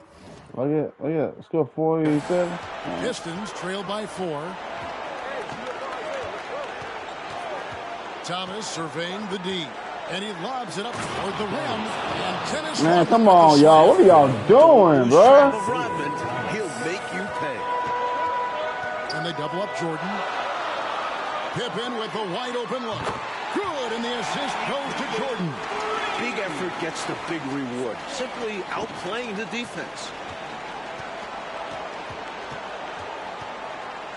Oh, yeah. Score 47. Pistons trail by 4. Thomas surveying the D. And he lobs it up toward the rim. And tennis. Man, come on, y'all. What are y'all doing, bro? He'll make you pay. And they double up Jordan. Pippen with the wide open look. Good, and the assist goes to Jordan. Big effort gets the big reward. Simply outplaying the defense.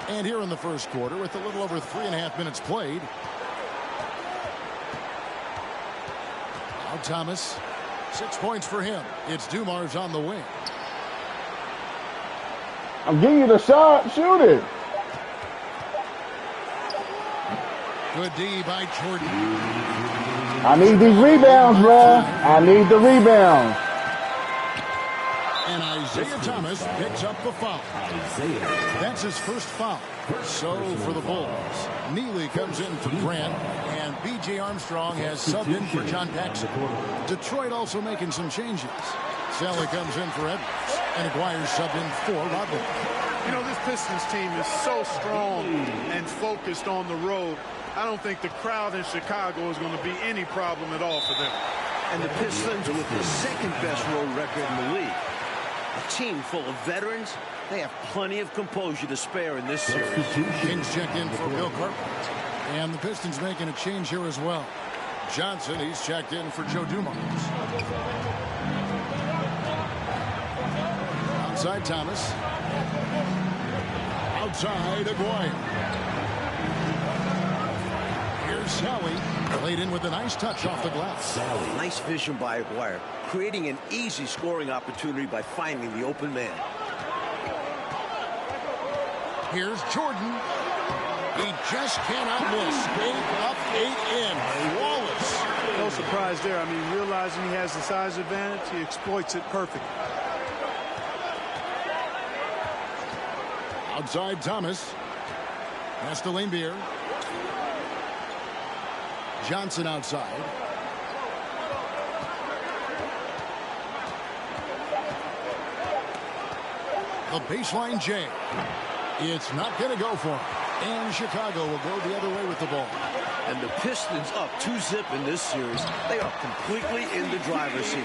And here in the first quarter, with a little over 3.5 minutes played. Now Thomas, 6 points for him. It's Dumars on the wing. I'm giving you the shot. Shoot it. Good D by Jordan. I need these rebounds, bro. I need the rebounds. And Isaiah Thomas picks up the foul. That's his first foul. So for the Bulls, Neely comes in for Grant, and B.J. Armstrong has subbed in for John Paxson. Detroit also making some changes. Sally comes in for Edwards, and Aguirre subbed in for Rodman. You know, this Pistons team is so strong and focused on the road. I don't think the crowd in Chicago is going to be any problem at all for them. And the Pistons with the second best road record in the league. A team full of veterans, they have plenty of composure to spare in this series. Kings check in for Bill Cartwright. And the Pistons making a change here as well. Johnson, he's checked in for Joe Dumars. Outside Thomas. Outside Aguirre. Here's Sally. Played in with a nice touch off the glass. Nice vision by Aguirre, creating an easy scoring opportunity by finding the open man. Here's Jordan. He just cannot miss. 8 up, 8 in. Wallace. No surprise there. I mean, realizing he has the size advantage, he exploits it perfectly. Outside Thomas. Pass to Laimbeer. Johnson outside. The baseline J. It's not going to go for him. And Chicago will go the other way with the ball. And the Pistons up 2-zip in this series. They are completely in the driver's seat.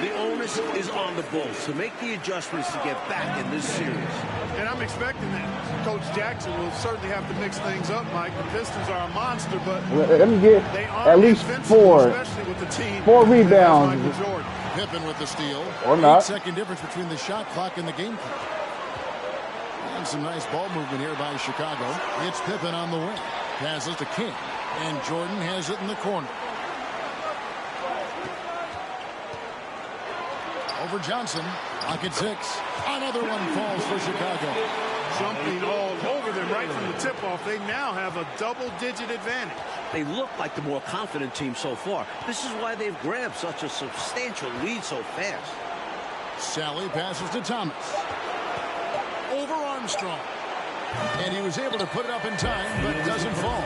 The onus is on the Bulls to make the adjustments to get back in this series. And I'm expecting that. Coach Jackson will certainly have to mix things up, Mike. The Pistons are a monster, but Let me get they at least invincible, four especially with the team. rebounds. Michael Jordan. Pippen with the steal. Or not. 8-second difference between the shot clock and the game clock. And some nice ball movement here by Chicago. It's Pippen on the wing. Passes to King. And Jordan has it in the corner. Over Johnson. Pocket 6. Another one falls for Chicago. Jumping all over them right from the tip-off. They now have a double-digit advantage. They look like the more confident team so far. This is why they've grabbed such a substantial lead so fast. Sally passes to Thomas. Over Armstrong. And he was able to put it up in time, but doesn't fall.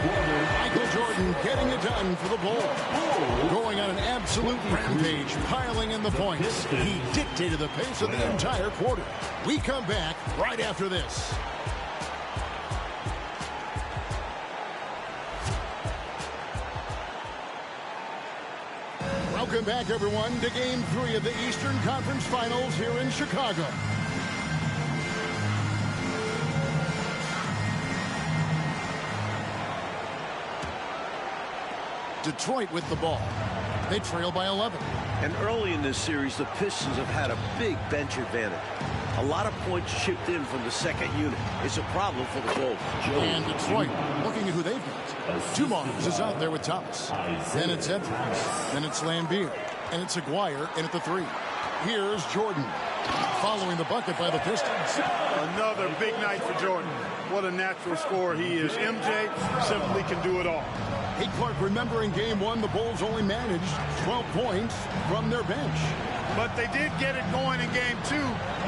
Michael Jordan getting it done for the Bulls. Going on an absolute rampage, piling in the points. He dictated the pace of the entire quarter. We come back right after this. Welcome back, everyone, to Game 3 of the Eastern Conference Finals here in Chicago. Detroit with the ball. They trail by 11. And early in this series, the Pistons have had a big bench advantage. A lot of points chipped in from the second unit. It's a problem for the Bulls. And Detroit looking at who they've got. Dumars is out there with Thomas. Then it's Edwards. Then it's Laimbeer. And it's Aguirre in at the 3. Here's Jordan. Following the bucket by the Pistons. Another big night for Jordan. What a natural scorer he is. MJ simply can do it all. Hey, Clark, remember in Game 1, the Bulls only managed 12 points from their bench. But they did get it going in Game 2,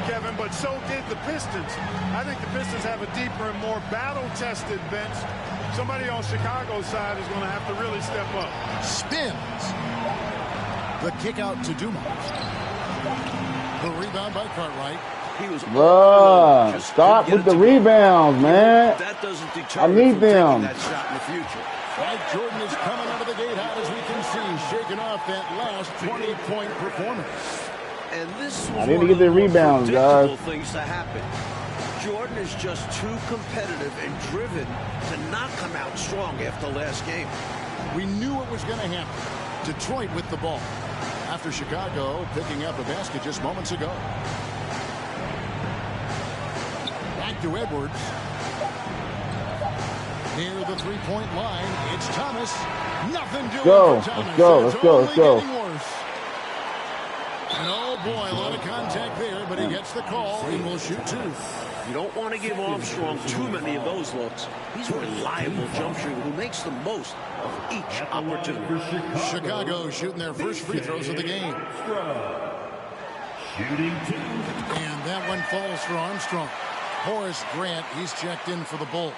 Kevin, but so did the Pistons. I think the Pistons have a deeper and more battle-tested bench. Somebody on Chicago's side is going to have to really step up. Spins. The kick out to Dumars. The rebound by Cartwright. He was Bruh, stop with the rebounds, man. That doesn't deter I need from them. taking that shot in the future. Mike Jordan is coming out of the gate hot, as we can see, shaking off that last 20-point performance. And this was I need to one get of the the most rebounds, guys. predictable things to happen. Jordan is just too competitive and driven to not come out strong after last game. We knew it was going to happen. Detroit with the ball after Chicago picking up a basket just moments ago. Back to Edwards. Near the three-point line, it's Thomas. Nothing doing Go. for Thomas. Let's go. It's Let's go. only Let's go. getting worse. And oh boy, a lot of contact there, but he gets the call and will shoot 2. You don't want to give Armstrong too many of those looks. He's a reliable jump shooter who makes the most of each opportunity. Chicago shooting their first free throws of the game. And that one falls for Armstrong. Horace Grant, he's checked in for the Bulls.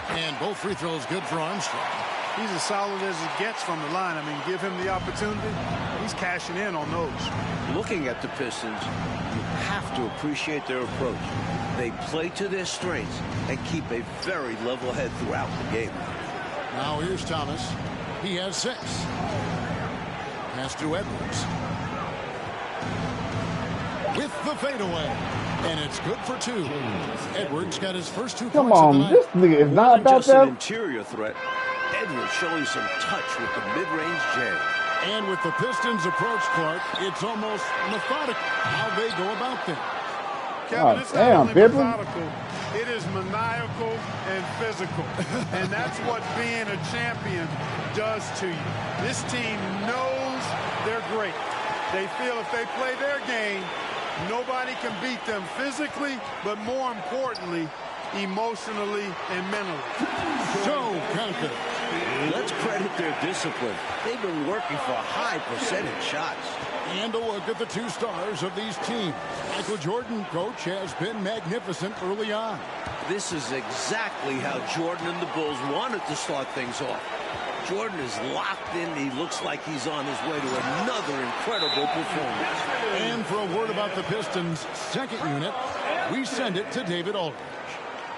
And both free throws good for Armstrong. He's as solid as it gets from the line. I mean, give him the opportunity. He's cashing in on those. Looking at the Pistons, you have to appreciate their approach. They play to their strengths and keep a very level head throughout the game. Now here's Thomas. He has 6. Pass to Edwards. With the fadeaway. And it's good for 2. Edwards got his first 2 Come points of the on, night. this nigga is not about Just an that. interior threat. Edwards showing some touch with the mid-range jam. And with the Pistons' approach, Clark, it's almost methodical how they go about things. Kevin, it's not damn, only Pippen. methodical, it is maniacal and physical. And that's what being a champion does to you. This team knows they're great. They feel if they play their game, nobody can beat them physically, but more importantly, emotionally and mentally. So confident. Let's credit their discipline. They've been working for high percentage shots. And a look at the 2 stars of these teams. Michael Jordan, coach, has been magnificent early on. This is exactly how Jordan and the Bulls wanted to start things off. Jordan is locked in. He looks like he's on his way to another incredible performance. And for a word about the Pistons' second unit, we send it to David Aldridge.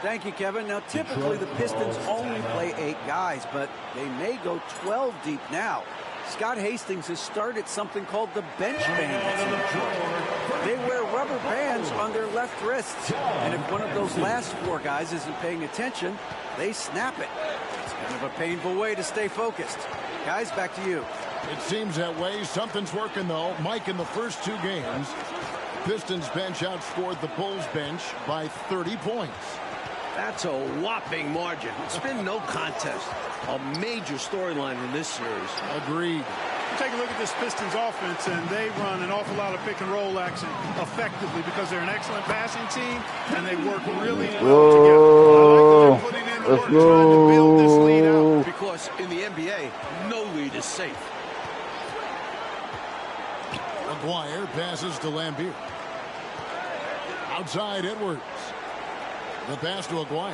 Thank you, Kevin. Now, typically the Pistons only play 8 guys, but they may go 12 deep now. Scott Hastings has started something called the bench band. They wear rubber bands on their left wrists, and if one of those last 4 guys isn't paying attention, they snap it. It's kind of a painful way to stay focused. Guys, back to you. It seems that way. Something's working, though. Mike, in the first 2 games, Pistons bench outscored the Bulls bench by 30 points. That's a whopping margin. It's been no contest. A major storyline in this series. Agreed. Take a look at this Pistons offense, and they run an awful lot of pick-and-roll action effectively because they're an excellent passing team, and they work really well together. I like that they're putting in the work trying to build this lead out. Because in the NBA, no lead is safe. McGuire passes to Lambeer. Outside Edwards. The pass to Aguirre.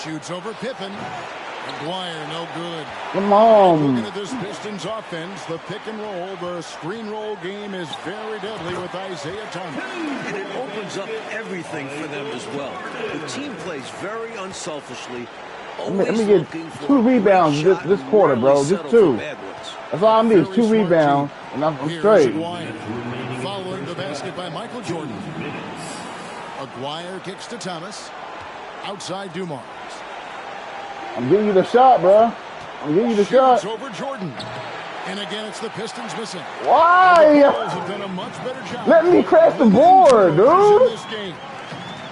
Shoots over Pippen. Aguirre, no good. Come on. Looking at this Pistons offense, the pick and roll, the screen roll game is very deadly with Isaiah Thomas. And it opens up everything for them as well. The team plays very unselfishly. Let me get 2 rebounds this quarter, bro. Just 2. That's all I need. 2 rebounds, and I'm straight. Following the basket by Michael Jordan. Aguirre kicks to Thomas. Outside Dumars. I'm giving you the shot, bro. I'm giving you the shot. Over Jordan. And again, it's the Pistons missing. Why? The Bulls have done a much better job. Let me crash the board, dude.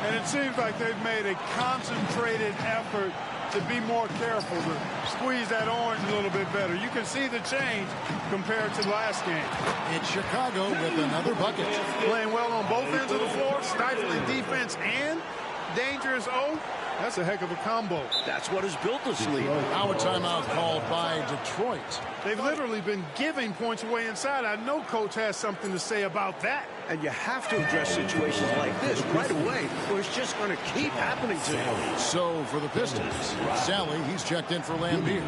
And it seems like they've made a concentrated effort to be more careful, to squeeze that orange a little bit better. You can see the change compared to last game. It's Chicago with another bucket. Playing well on both ends of the floor, stifling defense and dangerous O. That's a heck of a combo. That's what has built this lead. Now a timeout called by Detroit. They've literally been giving points away inside. I know coach has something to say about that. And you have to address situations like this right away, or it's just going to keep happening to you. So for the Pistons, Sally, he's checked in for Lambeer.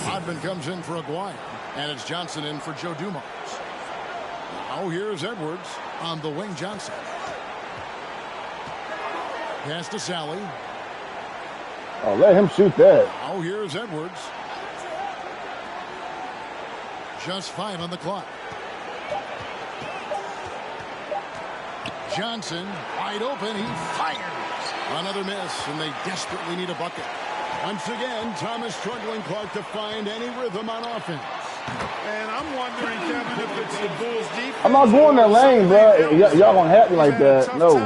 Hodman comes in for Aguirre. And it's Johnson in for Joe Dumars. Now here's Edwards on the wing. Johnson. Pass to Sally. Oh, let him shoot that. Oh, here's Edwards. Just 5 on the clock. Johnson, wide open, he fires. Another miss, and they desperately need a bucket. Once again, Thomas struggling, Clark, to find any rhythm on offense. And I'm wondering, Kevin, if it's the Bulls' defense. I'm not going that lane, bro. Y'all gonna have me like that. No.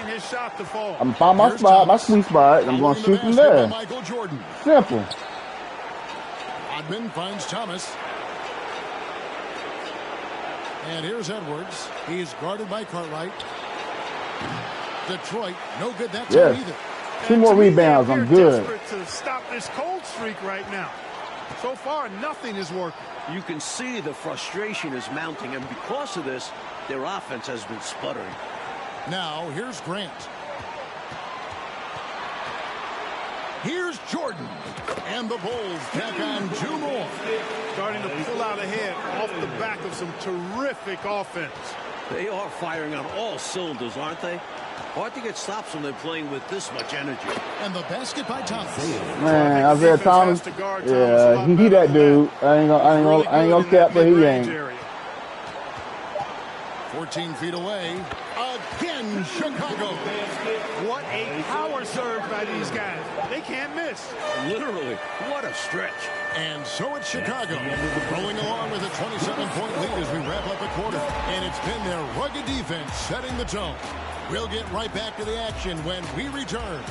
His shot to fall. I'm find my spot, my sweet spot, and I'm going to shoot from there. Michael Jordan. Simple. Hodman finds Thomas. And here's Edwards. He's guarded by Cartwright. Detroit, no good that time either. 2 more rebounds, I'm good. Desperate to stop this cold streak right now. So far, nothing is working. You can see the frustration is mounting, and because of this, their offense has been sputtering. Now, here's Grant. Here's Jordan. And the Bulls tack on 2 more. Starting to pull out ahead off the back of some terrific offense. They are firing on all cylinders, aren't they? Hard to get stops when they're playing with this much energy. And the basket by Thomas. Man, Isaiah Thomas. Yeah, he that dude. I ain't gonna cap, but he ain't. 14 feet away. Again, Chicago. What a power surge by these guys. They can't miss. Literally, what a stretch. And so it's Chicago, rolling along with a 27-point lead as we wrap up a quarter. And it's been their rugged defense setting the tone. We'll get right back to the action when we return.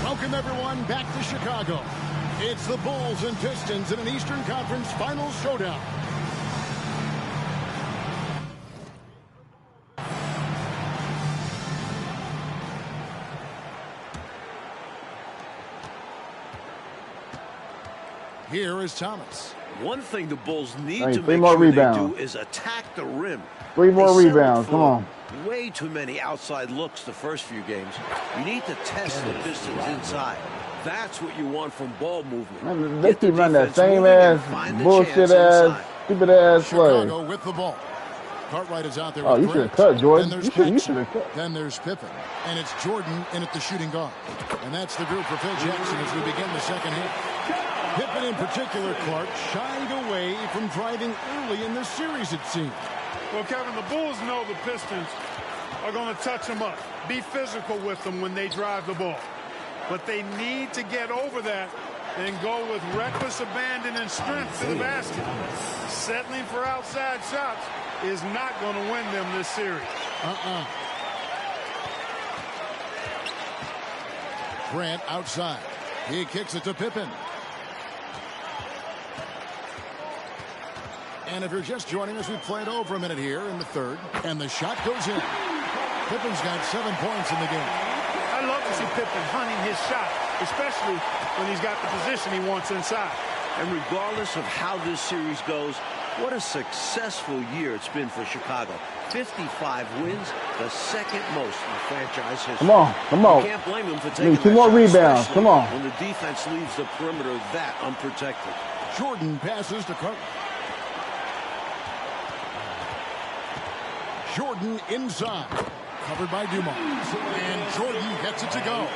Welcome, everyone, back to Chicago. It's the Bulls and Pistons in an Eastern Conference Finals showdown. Here is Thomas. One thing the Bulls need to three make more sure rebounds. they do is attack the rim. 3 more They settled rebounds. for Come on. Way too many outside looks the first few games. You need to test the Pistons inside. That's what you want from ball movement. Man, they Get the keep running that defense same moving and ass, find the bullshit chance ass, inside. stupid ass play. Chicago with the ball. Cartwright is out there Oh, with you should have Grant. cut, Jordan. Then You there's should have Paxson. cut. Then there's Pippen. And it's Jordan in at the shooting guard. And that's the group for Phil Jackson as we begin the second half. Pippen in particular, Clark, shied away from driving early in this series, it seems. Well, Kevin, the Bulls know the Pistons are going to touch them up, be physical with them when they drive the ball. But they need to get over that and go with reckless abandon and strength to the basket. Settling for outside shots is not going to win them this series. Grant outside. He kicks it to Pippen. And if you're just joining us, we played over a minute here in the third. And the shot goes in. Pippen's got 7 points in the game. I love to see Pippen hunting his shot, especially when he's got the position he wants inside. And regardless of how this series goes, what a successful year it's been for Chicago. 55 wins, the second most in franchise history. Come on, come on. You can't blame them for taking Need 2 that more shot, rebounds. especially Come on. when the defense leaves the perimeter that unprotected. Jordan passes to Cartwright. Jordan inside. Covered by Dumars. And Jordan gets it to go.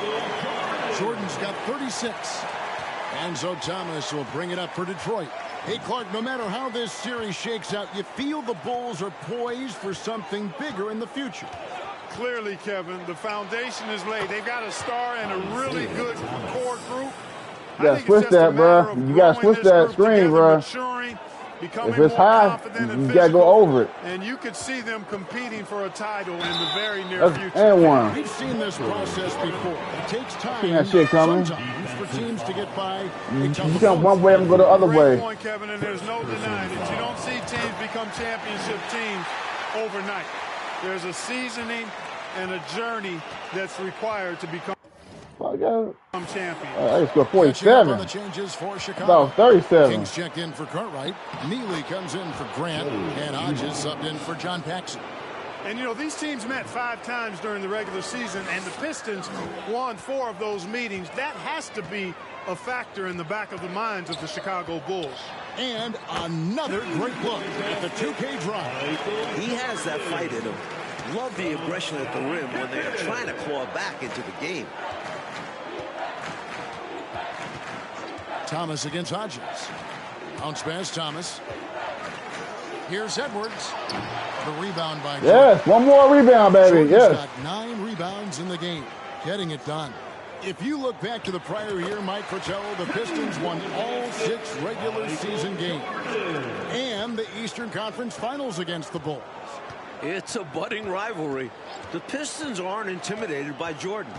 Jordan's got 36. And so Thomas will bring it up for Detroit. Hey, Clark, no matter how this series shakes out, you feel the Bulls are poised for something bigger in the future. Clearly, Kevin, the foundation is laid. They've got a star and a really good core group. You gotta switch that, bro. You gotta switch that screen, bro. If it's high, you gotta go over it. And you could see them competing for a title in the very near future. And one. We've seen this process before. It takes time Seen that shit coming. sometimes for teams to get by. You come one way and go the other way. Great point, Kevin, and there's no denying it. You don't see teams become championship teams overnight. There's a seasoning and a journey that's required to become champion. I just scored On the 47. changes for Chicago. About 37. Kings checked in for Cartwright. Neely comes in for Grant. And Hodges subbed in for John Paxson. And, you know, these teams met 5 times during the regular season, and the Pistons won 4 of those meetings. That has to be a factor in the back of the minds of the Chicago Bulls. And another great look at the 2K drive. He has that fight in him. Love the aggression at the rim when they are trying to claw back into the game. Thomas against Hodges. Bounce pass, Thomas. Here's Edwards. The rebound by Yes, one more rebound, baby. Jordan's Yes. got 9 rebounds in the game. Getting it done. If you look back to the prior year, Mike Fratello, the Pistons won all 6 regular season games. And the Eastern Conference Finals against the Bulls. It's a budding rivalry. The Pistons aren't intimidated by Jordan.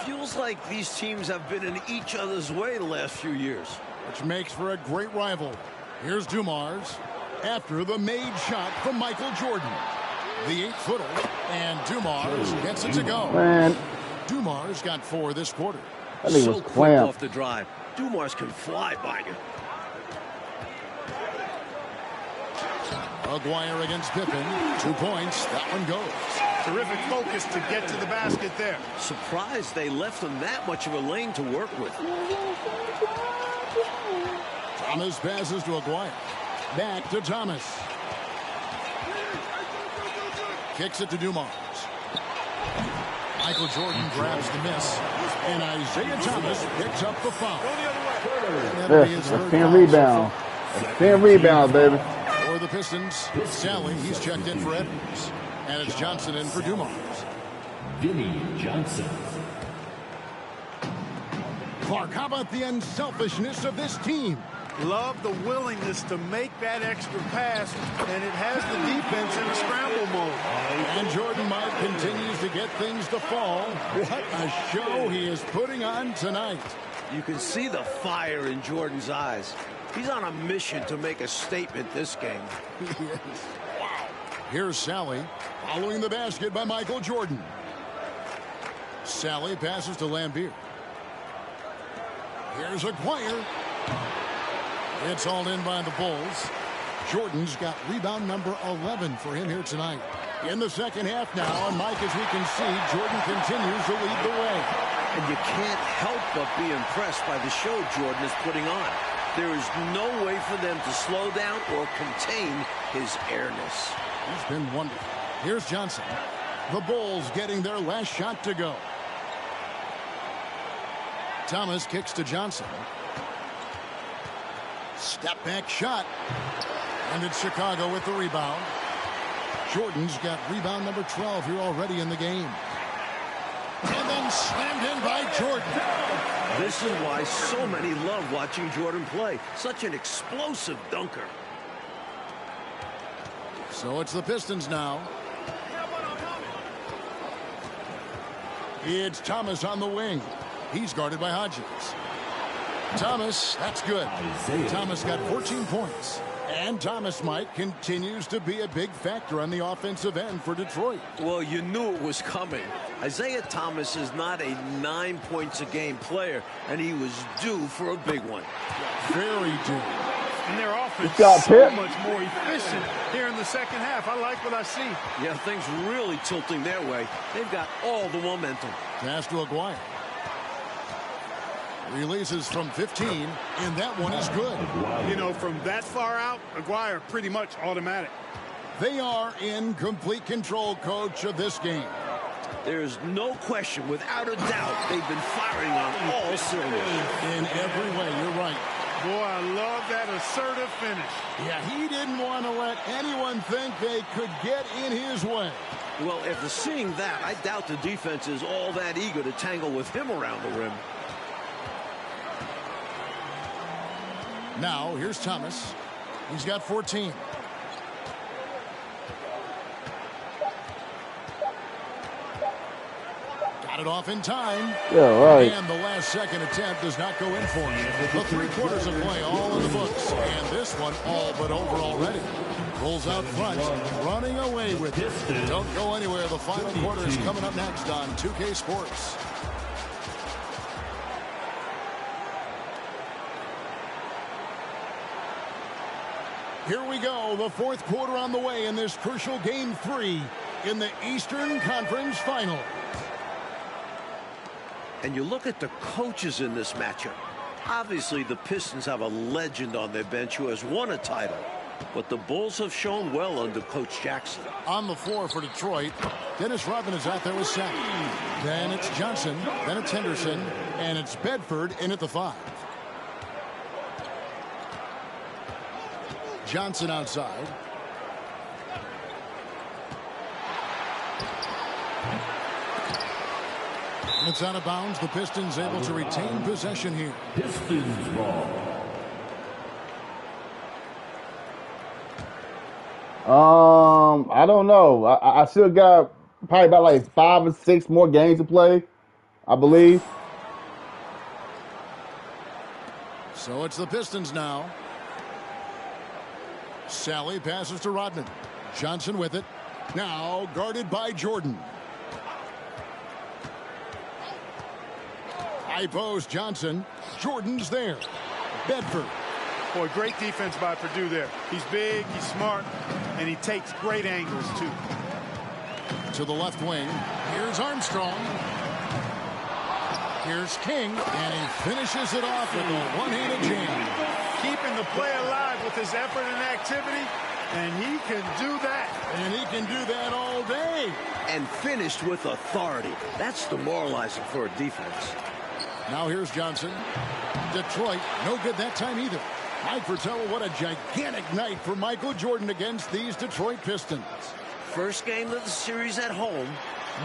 Feels like these teams have been in each other's way the last few years. Which makes for a great rival. Here's Dumars after the made shot from Michael Jordan. The 8-footer. And Dumars gets it to go. Man, Dumars got 4 this quarter. that nigga So was quick clamped. off the drive. Dumars can fly by you. Aguirre against Pippen. 2 points. That one goes. Terrific focus to get to the basket there. Surprised they left him that much of a lane to work with. Thomas passes to Aguirre. Back to Thomas. Kicks it to Dumars. Michael Jordan grabs the miss. And Isaiah Thomas picks up the foul. Yes, that's 10 rebounds. That's 10 rebounds, baby. For the Pistons, Sally, he's checked in for Edwards. And it's Johnson in for Dumars. Vinny Johnson. Clark, how about the unselfishness of this team? Love the willingness to make that extra pass, and it has the defense in a scramble mode. And Jordan Mark continues to get things to fall. What a show he is putting on tonight. You can see the fire in Jordan's eyes. He's on a mission to make a statement this game. Wow. Here's Sally, following the basket by Michael Jordan. Sally passes to Lambier. Here's Aguirre. It's hauled in by the Bulls. Jordan's got rebound number 11 for him here tonight. In the second half now, and Mike, as we can see, Jordan continues to lead the way. And you can't help but be impressed by the show Jordan is putting on. There is no way for them to slow down or contain his airness. He's been wonderful. Here's Johnson. The Bulls getting their last shot to go. Thomas kicks to Johnson. Step back shot. And it's Chicago with the rebound. Jordan's got rebound number 12 here already in the game. And then slammed in by Jordan. This is why so many love watching Jordan play. Such an explosive dunker. So it's the Pistons now. It's Thomas on the wing. He's guarded by Hodges. Thomas, that's good. Thomas got 14 points. And Thomas, Mike, continues to be a big factor on the offensive end for Detroit. Well, you knew it was coming. Isaiah Thomas is not a 9 points a game player, and he was due for a big one. Very due. And their offense got is so Pitt. much more efficient here in the second half. I like what I see. Yeah, things really tilting their way. They've got all the momentum. Pass to Aguirre. Releases from 15, and that one is good. You know, from that far out, Aguirre pretty much automatic. They are in complete control, coach, of this game. There's no question, without a doubt, they've been firing on all cylinders. In every way, you're right. Boy, I love that assertive finish. Yeah, he didn't want to let anyone think they could get in his way. Well, after seeing that, I doubt the defense is all that eager to tangle with him around the rim. Now, here's Thomas. He's got 14. Got it off in time. Yeah, right. And the last second attempt does not go in for him. The 3 quarters of play all in the books. And this one all but over already. Rolls out front, running away with it. Don't go anywhere. The final quarter is coming up next on 2K Sports. Here we go, the fourth quarter on the way in this crucial Game 3 in the Eastern Conference Final. And you look at the coaches in this matchup. Obviously, the Pistons have a legend on their bench who has won a title. But the Bulls have shown well under Coach Jackson. On the floor for Detroit, Dennis Rodman is out there with Sack. Then it's Johnson, then it's Henderson, and it's Bedford in at the 5. Johnson outside. And it's out of bounds. The Pistons able to retain possession here. Pistons ball. I don't know. I still got probably about like 5 or 6 more games to play, I believe. So it's the Pistons now. Sally passes to Rodman. Johnson with it. Now guarded by Jordan. High post Johnson. Jordan's there. Bedford. Boy, great defense by Purdue there. He's big, he's smart, and he takes great angles too. to the left wing. Here's Armstrong. Here's King, and he finishes it off with a one-handed jam. Keeping the play alive with his effort and activity, and he can do that. And he can do that all day. And finished with authority. That's demoralizing for a defense. Now here's Johnson. Detroit, no good that time either. Mike Fratello, what a gigantic night for Michael Jordan against these Detroit Pistons. First game of the series at home,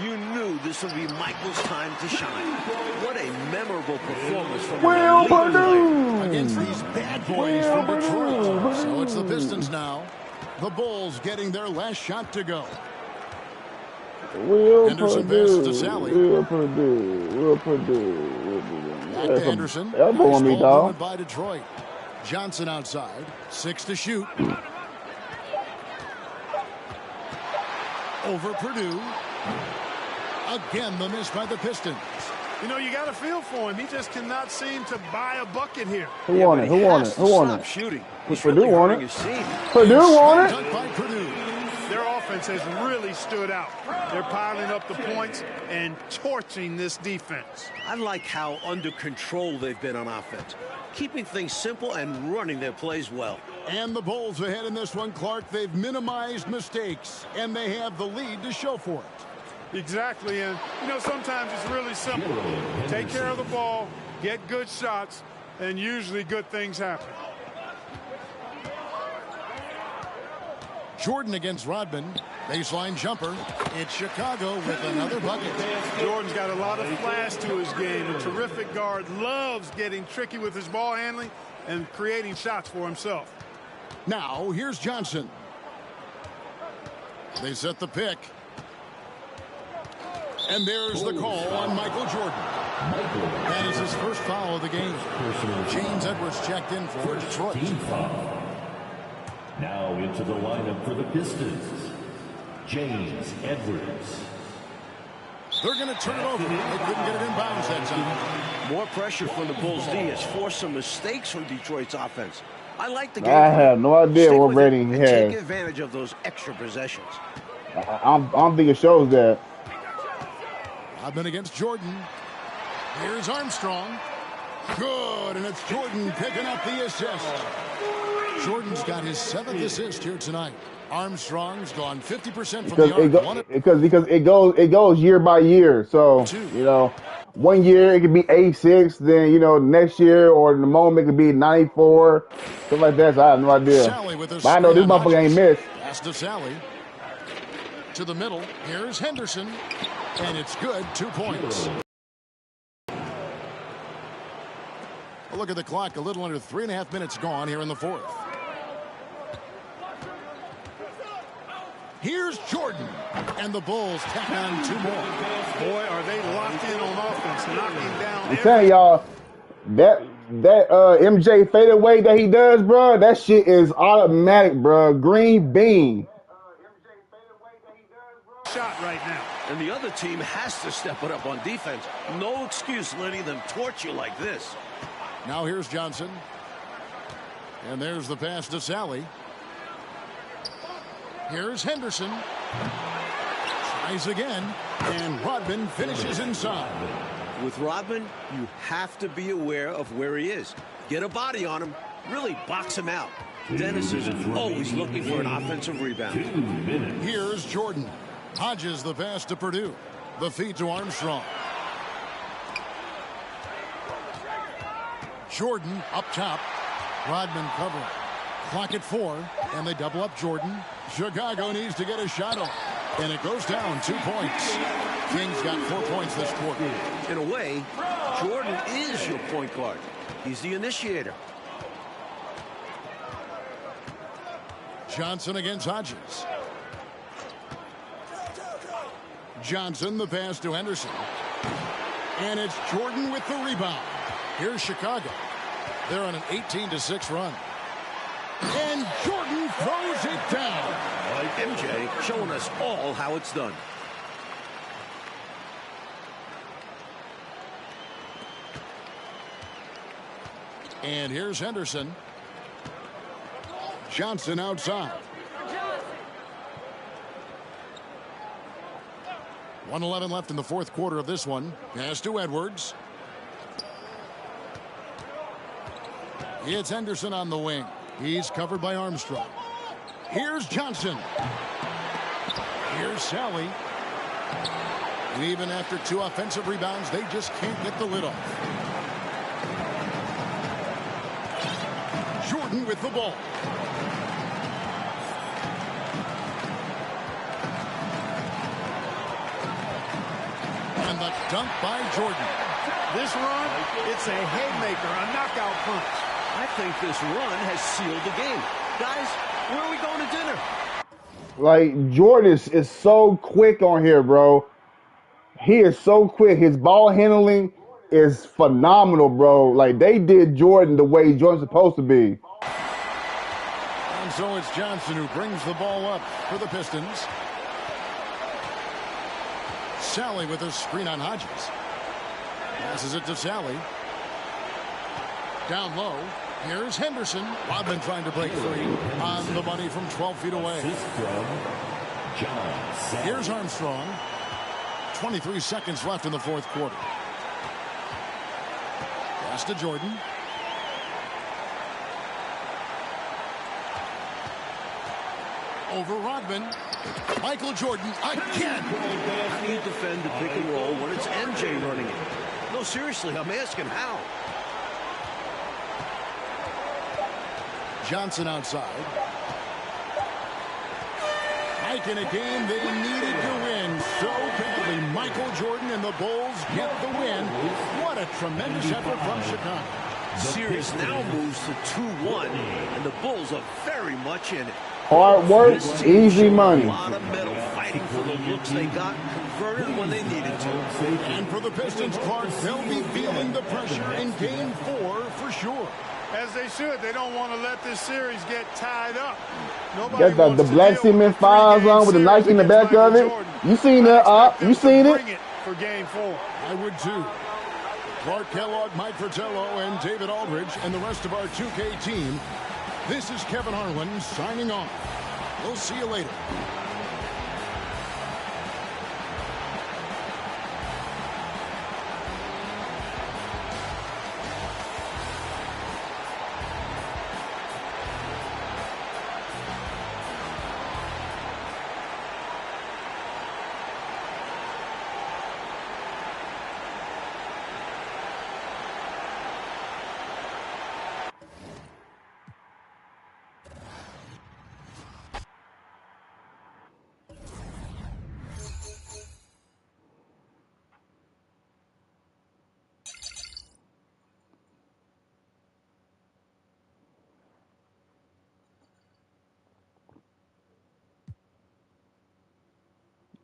you knew this would be Michael's time to shine. What a memorable performance from an elite player against these bad boys from Detroit. So it's the Pistons now. The Bulls getting their last shot to go. Henderson passes to Sally. Back to Henderson. Elbow me, dog. By Detroit. Johnson outside. 6 to shoot. Over Purdue. Again, the miss by the Pistons. You know, you got to feel for him. He just cannot seem to buy a bucket here. Who won it? Who won it? Who won it? Shooting. Purdue won it. Purdue won it. By Purdue. Their offense has really stood out. They're piling up the points and torching this defense. I like how under control they've been on offense, keeping things simple and running their plays well. And the Bulls ahead in this one, Clark. They've minimized mistakes, and they have the lead to show for it. Exactly, and you know, sometimes it's really simple. Take care of the ball, get good shots, and usually good things happen. Jordan against Rodman. Baseline jumper. It's Chicago with another bucket. Jordan's got a lot of flash to his game. A terrific guard, loves getting tricky with his ball handling and creating shots for himself. Now, here's Johnson. They set the pick. And there's the call on Michael Jordan. That is his first foul of the game. James Edwards checked in for Detroit. Now into the lineup for the Pistons, James Edwards. They're going to turn it over. They couldn't get it in bounds that time. More pressure from the Bulls D has forced some mistakes from Detroit's offense. I like the game. I have no idea what rating he has. Take advantage of those extra possessions. I don't think it shows that. I've been against Jordan. Here's Armstrong. Good, and it's Jordan picking up the assist. Jordan's got his 7th assist here tonight. Armstrong's gone 50% from the arc. Because it goes year by year. So, you know, one year it could be 86, then, you know, next year or in the moment it could be 94, stuff like that. So I have no idea. But I know this motherfucker ain't missed. Pass to Sally. To the middle. Here's Henderson. And it's good. 2 points. A look at the clock. A little under 3.5 minutes gone here in the fourth. Here's Jordan. And the Bulls tack on 2 more. Boy, are they locked in on offense, knocking down. I'm telling y'all, that MJ fadeaway that he does, bro, that shit is automatic, bro. Green bean. Shot right now. And the other team has to step it up on defense. No excuse letting them torch you like this. Now here's Johnson. And there's the pass to Sally. Here's Henderson. Tries again. And Rodman finishes inside. With Rodman, you have to be aware of where he is. Get a body on him. Really box him out. Dennis is always looking for an offensive rebound. 2 minutes. Here's Jordan. Hodges the pass to Purdue. The feed to Armstrong. Jordan up top. Rodman covering. Clock at 4. And they double up Jordan. Chicago needs to get a shot off. And it goes down 2 points. Kings got 4 points this quarter. In a way, Jordan is your point guard. He's the initiator. Johnson against Hodges. Johnson, the pass to Henderson. And it's Jordan with the rebound. Here's Chicago. They're on an 18-6 run. And Jordan throws it down. MJ showing us all how it's done. And here's Henderson. Johnson outside. 1:11 left in the fourth quarter of this one. Pass to Edwards. It's Henderson on the wing. He's covered by Armstrong. Here's Johnson. Here's Sally. And even after 2 offensive rebounds, they just can't get the lid off. Jordan with the ball. And the dunk by Jordan. This run, it's a haymaker, a knockout punch. I think this run has sealed the game. Guys, where are we going to dinner? Like, Jordan is so quick on here, bro. He is so quick. His ball handling is phenomenal, bro. Like, they did Jordan the way Jordan's supposed to be. And so it's Johnson who brings the ball up for the Pistons. Sally with a screen on Hodges. Passes it to Sally. Down low. Here's Henderson. Rodman trying to break free. On the money from 12 feet away. Here's Armstrong. 23 seconds left in the fourth quarter. Pass to Jordan. Over Rodman. Michael Jordan again. How do you defend the pick and roll when it's MJ running it? No, seriously, I'm asking how. Johnson outside. Mike in a game they needed to win so badly. Michael Jordan and the Bulls get the win. What a tremendous effort from Chicago. Series now moves to 2-1, and the Bulls are very much in it. Hard work, easy money. A lot of metal fighting for the looks they got, converted when they needed to. And for the Pistons, Clark, they'll be feeling the pressure in Game 4 for sure. As they should. They don't want to let this series get tied up. Got the black cement files on with the Nike in the back of it. You seen that, you seen it? For Game 4. I would too. Clark Kellogg, Mike Fratello, and David Aldridge, and the rest of our 2K team. This is Kevin Harlan signing off. We'll see you later.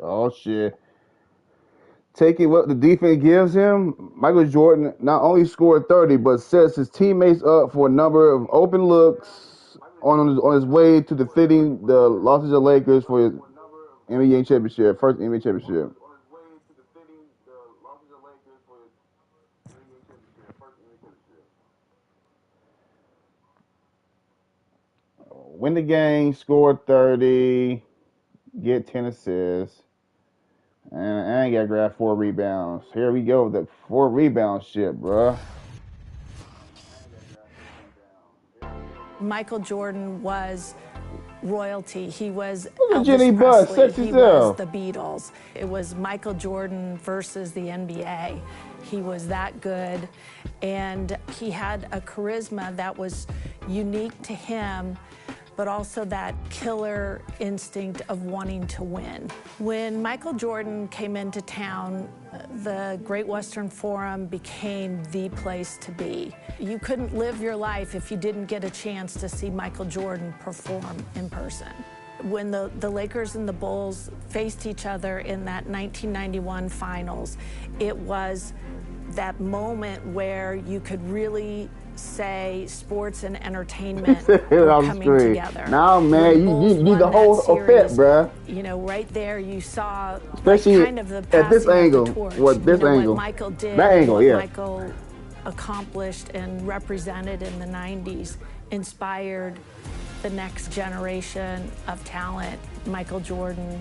Oh, shit. Taking what the defense gives him, Michael Jordan not only scored 30, but sets his teammates up for a number of open looks on his way to defeating the Los Angeles Lakers for his NBA championship, first NBA championship. Win the game, score 30, get 10 assists. And I ain't got to grab 4 rebounds. Here we go, the 4 rebound shit, bruh. Michael Jordan was royalty. He was Jenny Buss, Presley. he was the Beatles. It was Michael Jordan versus the NBA. He was that good, and he had a charisma that was unique to him, but also that killer instinct of wanting to win. When Michael Jordan came into town, the Great Western Forum became the place to be. You couldn't live your life if you didn't get a chance to see Michael Jordan perform in person. When the Lakers and the Bulls faced each other in that 1991 finals, it was that moment where you could really say sports and entertainment were coming together. Now, man, you need the whole effect, bruh. You know, right there you saw, especially like, kind of the at this angle, what Michael did, that angle, what yeah. Michael accomplished and represented in the 90s, inspired the next generation of talent. Michael Jordan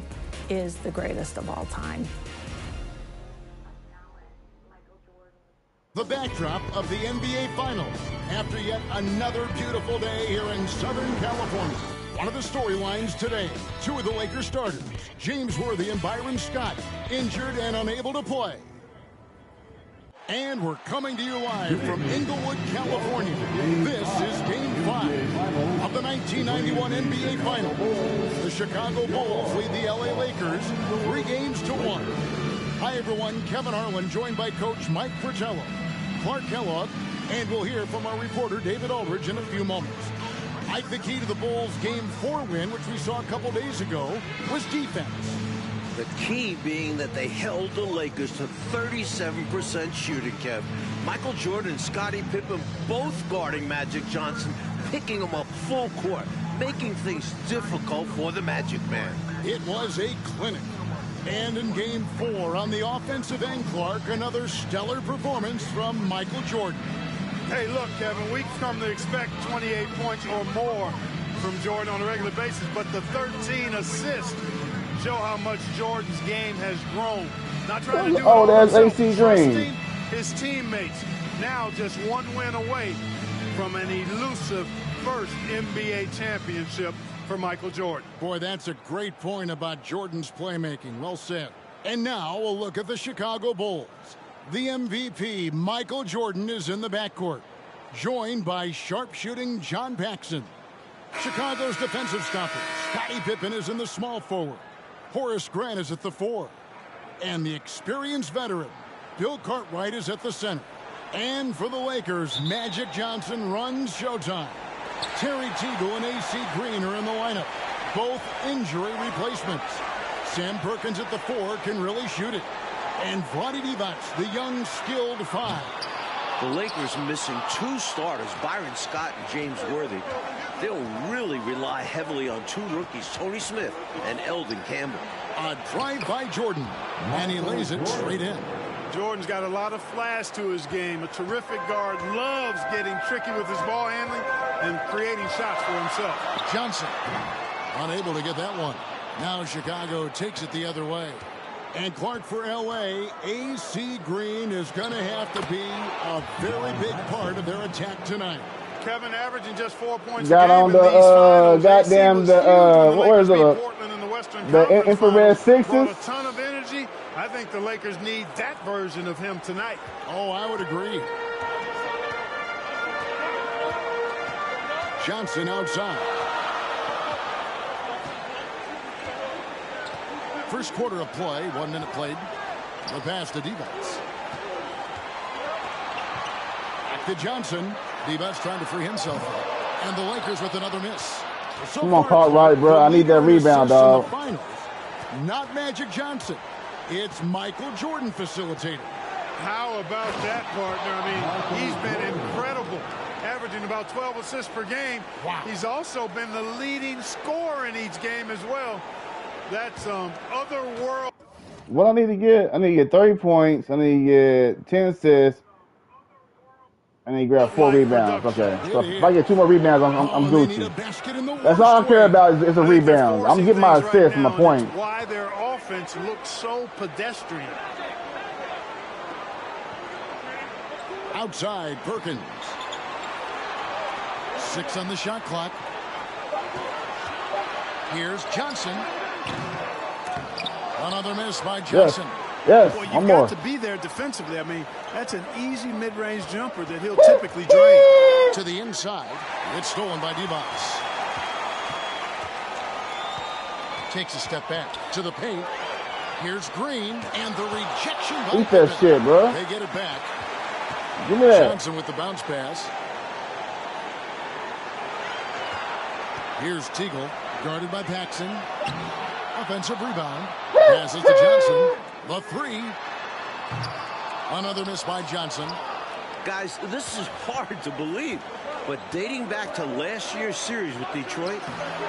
is the greatest of all time. The backdrop of the NBA Finals after yet another beautiful day here in Southern California. One of the storylines today, two of the Lakers starters, James Worthy and Byron Scott, injured and unable to play. And we're coming to you live from Inglewood, California. This is Game 5 of the 1991 NBA Finals. The Chicago Bulls lead the LA Lakers 3-1. Hi, everyone. Kevin Harlan, joined by Coach Mike Fratello, Clark Kellogg, and we'll hear from our reporter David Aldridge in a few moments. Mike, the key to the Bulls' Game 4 win, which we saw a couple days ago, was defense. The key being that they held the Lakers to 37% shooting, Kev. Michael Jordan and Scottie Pippen both guarding Magic Johnson, picking him up full court, making things difficult for the Magic Man. It was a clinic. And in Game 4, on the offensive end, Clark, another stellar performance from Michael Jordan. Hey, look, Kevin, we've come to expect 28 points or more from Jordan on a regular basis, but the 13 assists show how much Jordan's game has grown. Not trying to do it all that's himself, AC Green. trusting his teammates. Now just one win away from an elusive first NBA championship for Michael Jordan. Boy, that's a great point about Jordan's playmaking. Well said. And now we'll look at the Chicago Bulls. The MVP, Michael Jordan, is in the backcourt, joined by sharpshooting John Paxson. Chicago's defensive stopper, Scottie Pippen, is in the small forward. Horace Grant is at the 4. And the experienced veteran, Bill Cartwright, is at the center. And for the Lakers, Magic Johnson runs showtime. Terry Teagle and AC Green are in the lineup, both injury replacements. Sam Perkins at the 4 can really shoot it. And Vlade Divac, the young, skilled 5. The Lakers missing 2 starters, Byron Scott and James Worthy. They'll really rely heavily on 2 rookies, Tony Smith and Eldon Campbell. A drive by Jordan, and he lays it straight in. Jordan's got a lot of flash to his game. A terrific guard, loves getting tricky with his ball handling and creating shots for himself. Johnson, unable to get that one. Now Chicago takes it the other way. And Clark, for L.A., AC Green is going to have to be a very big part of their attack tonight. Kevin averaging just 4 points got a game on in these finals. goddamn where is the infrared sixes? Brought a ton of energy. I think the Lakers need that version of him tonight. Oh, I would agree. Johnson outside. First quarter of play, 1 minute played. The pass to Divac. Back to Johnson. Divac trying to free himself up. And the Lakers with another miss. So come on, Cartwright, bro. I need that rebound, dog. Not Magic Johnson. It's Michael Jordan facilitating. How about that, partner? I mean, he's been incredible, averaging about 12 assists per game. Wow. He's also been the leading scorer in each game as well. That's other world. What I need to get? I need to get 30 points. I need to get 10 assists. I need to grab 4 rebounds. Okay. So if I get 2 more rebounds, I'm Gucci. That's all I care about is a rebound. I'm getting my assists and my points. Why their offense looks so pedestrian. Outside, Perkins. 6 on the shot clock. Here's Johnson. Another miss by Johnson. Yes, well, one you've more. got to be there defensively. I mean, that's an easy mid-range jumper that he'll typically drain. To the inside. It's stolen by Divac. Takes a step back to the paint. Here's Green, and the rejection by Eat that shit, bro. They get it back. Give me that. Johnson with the bounce pass. Here's Teagle, guarded by Paxson. Offensive rebound. Passes to Johnson. The 3. Another miss by Johnson. Guys, this is hard to believe, but dating back to last year's series with Detroit,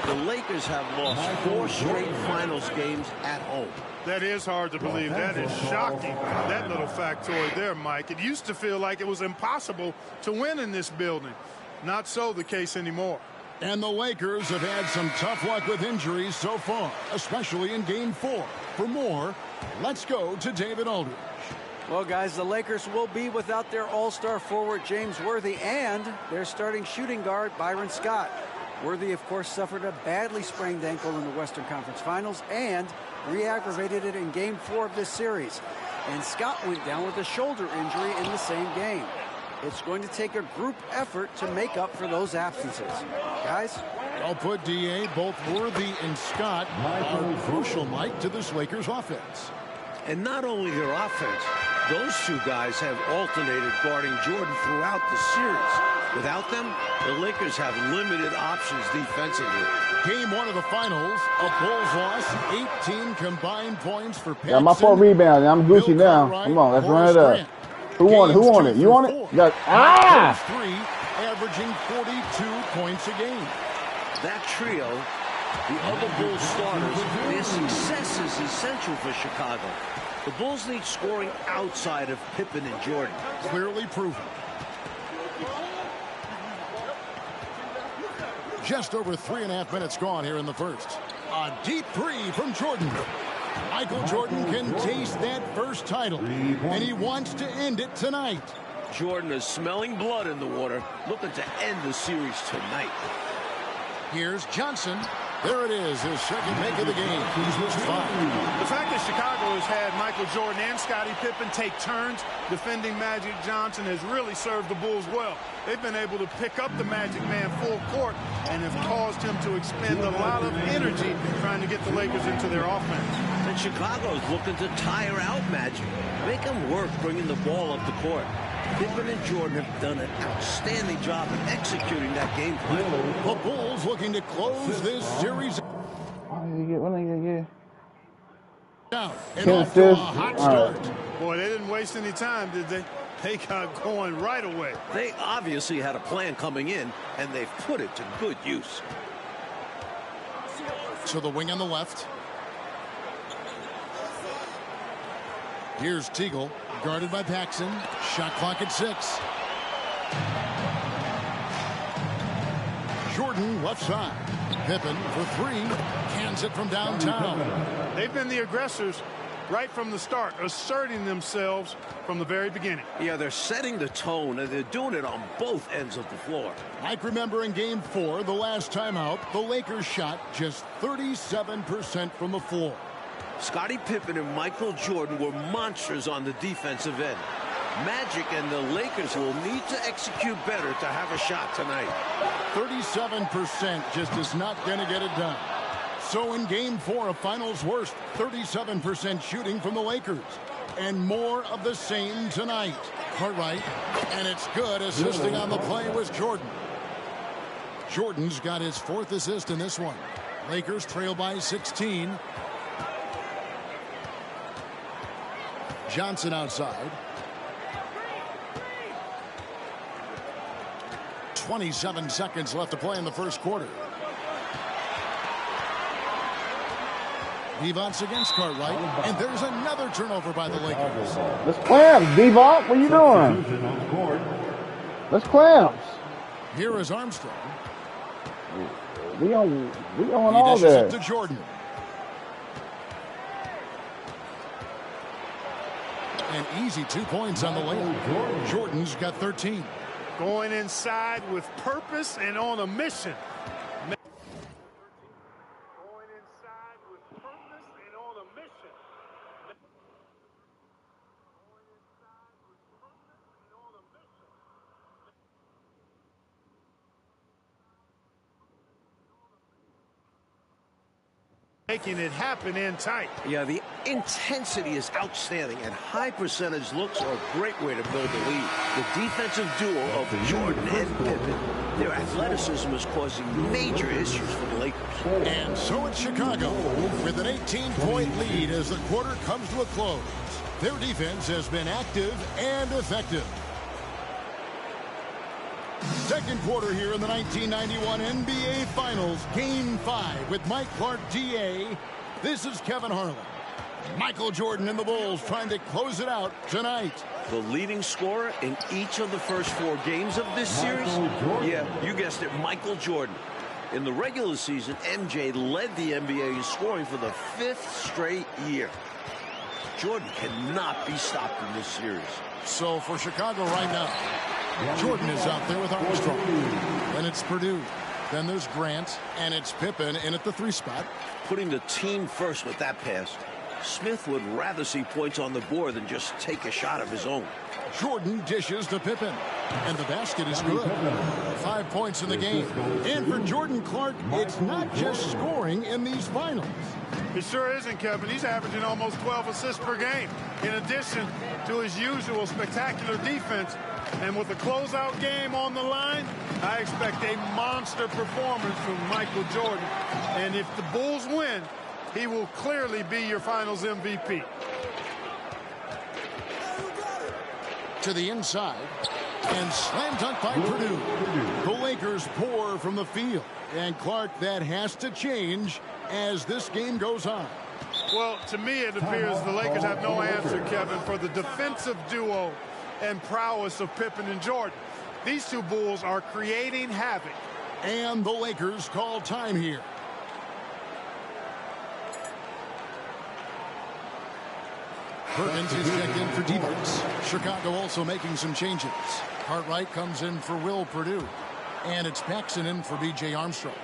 the Lakers have lost 4 straight finals games at home. That is hard to believe. That is shocking, that little factoid there, Mike. It used to feel like it was impossible to win in this building. Not so the case anymore. And the Lakers have had some tough luck with injuries so far, especially in Game 4. For more, let's go to David Aldridge. Well, guys, the Lakers will be without their all-star forward James Worthy and their starting shooting guard Byron Scott. Worthy, of course, suffered a badly sprained ankle in the Western Conference Finals and re-aggravated it in Game 4 of this series. And Scott went down with a shoulder injury in the same game. It's going to take a group effort to make up for those absences. Guys? Well put, D.A. Both Worthy and Scott are crucial, Mike, to this Lakers offense. And not only their offense, those two guys have alternated guarding Jordan throughout the series. Without them, the Lakers have limited options defensively. Game 1 of the finals, a Bulls loss, 18 combined points for Paxson. Got my 4 rebounds. I'm Gucci now. Come on, let's run it up. Who won it? Who won it? You want it? You got, three, averaging 42 points a game. That trio, the other Bulls starters, their success is essential for Chicago. The Bulls need scoring outside of Pippen and Jordan. Clearly proven. Just over 3.5 minutes gone here in the first. A deep three from Jordan. Michael Jordan can taste that first title, and he wants to end it tonight. Jordan is smelling blood in the water, looking to end the series tonight. Here's Johnson. There it is, his second make of the game. He's missed 5. The fact that Chicago has had Michael Jordan and Scottie Pippen take turns defending Magic Johnson has really served the Bulls well. They've been able to pick up the Magic Man full court and have caused him to expend a lot of energy trying to get the Lakers into their offense. And Chicago's looking to tire out Magic. Make him work bringing the ball up the court. Pippen and Jordan have done an outstanding job in executing that game plan. The Bulls looking to close this series. What did he get? Down and off to a hot start. Boy, they didn't waste any time, did they? They got going right away. They obviously had a plan coming in, and they've put it to good use. To the wing on the left. Here's Teagle, guarded by Paxson. Shot clock at 6. Jordan left side. Pippen for 3. Cans it from downtown. They've been the aggressors right from the start, asserting themselves from the very beginning. Yeah, they're setting the tone, and they're doing it on both ends of the floor. Mike, remember in Game 4, the last time out, the Lakers shot just 37% from the floor. Scottie Pippen and Michael Jordan were monsters on the defensive end. Magic and the Lakers will need to execute better to have a shot tonight. 37% just is not going to get it done. So in Game 4 of Finals worst, 37% shooting from the Lakers. And more of the same tonight. Cartwright, and it's good. Assisting on the play was Jordan. Jordan's got his 4th assist in this one. Lakers trail by 16. Johnson outside. 27 seconds left to play in the first quarter. Devon's against Cartwright, and there's another turnover by the Lakers. Let's clamps, Devon. What are you doing? Let's clamps. Here is Armstrong. We on all that. To Jordan. An easy 2 points on the layup. Jordan's got 13. Going inside with purpose and on a mission. Going inside with purpose and on a mission. Going inside with purpose and on a mission. Making it happen in tight. Yeah, the intensity is outstanding, and high percentage looks are a great way to build a lead. The defensive duo of Jordan and Pippen, their athleticism is causing major issues for the Lakers. And so it's Chicago with an 18-point lead as the quarter comes to a close. Their defense has been active and effective. Second quarter here in the 1991 NBA Finals, Game 5 with Mike Clark, DA. This is Kevin Harlan. Michael Jordan and the Bulls trying to close it out tonight. The leading scorer in each of the first 4 games of this series? Yeah, you guessed it, Michael Jordan. In the regular season, MJ led the NBA in scoring for the 5th straight year. Jordan cannot be stopped in this series. So for Chicago right now, Jordan is out there with Armstrong. Then it's Purdue. Then there's Grant, and it's Pippen in at the 3 spot. Putting the team first with that pass. Smith would rather see points on the board than just take a shot of his own. Jordan dishes to Pippen, and the basket is good. 5 points in the game. And for Jordan Clark, it's not just scoring in these finals. It sure isn't, Kevin. He's averaging almost 12 assists per game, in addition to his usual spectacular defense. And with the closeout game on the line, I expect a monster performance from Michael Jordan. And if the Bulls win, he will clearly be your finals MVP. To the inside, and slam dunk by Purdue. The Lakers pour from the field, and Clark, that has to change as this game goes on. Well, to me, it appears the Lakers have no answer, Kevin, for the defensive duo and prowess of Pippen and Jordan. These two Bulls are creating havoc. And the Lakers call time here. Perkins is checked in for D-Bucks. Chicago also making some changes. Cartwright comes in for Will Purdue. And it's Paxson in for B.J. Armstrong.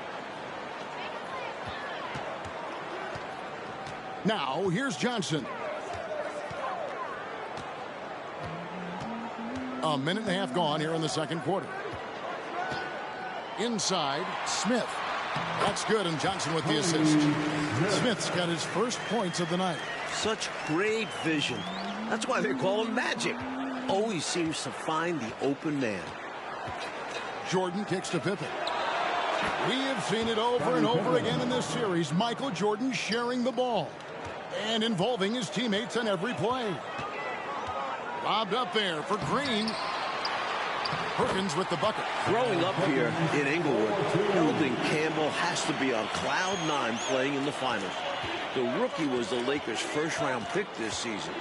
Now, here's Johnson. A minute and a half gone here in the second quarter. Inside, Smith. That's good, and Johnson with the assist. Smith's got his first points of the night. Such great vision. That's why they call him Magic. Always seems to find the open man. Jordan kicks to Pippen. We have seen it over and over again in this series. Michael Jordan sharing the ball and involving his teammates on every play. Lobbed up there for Green. Perkins with the bucket. Growing up here in Inglewood, Eldon Campbell has to be on cloud 9 playing in the finals. The rookie was the Lakers' first-round pick this season.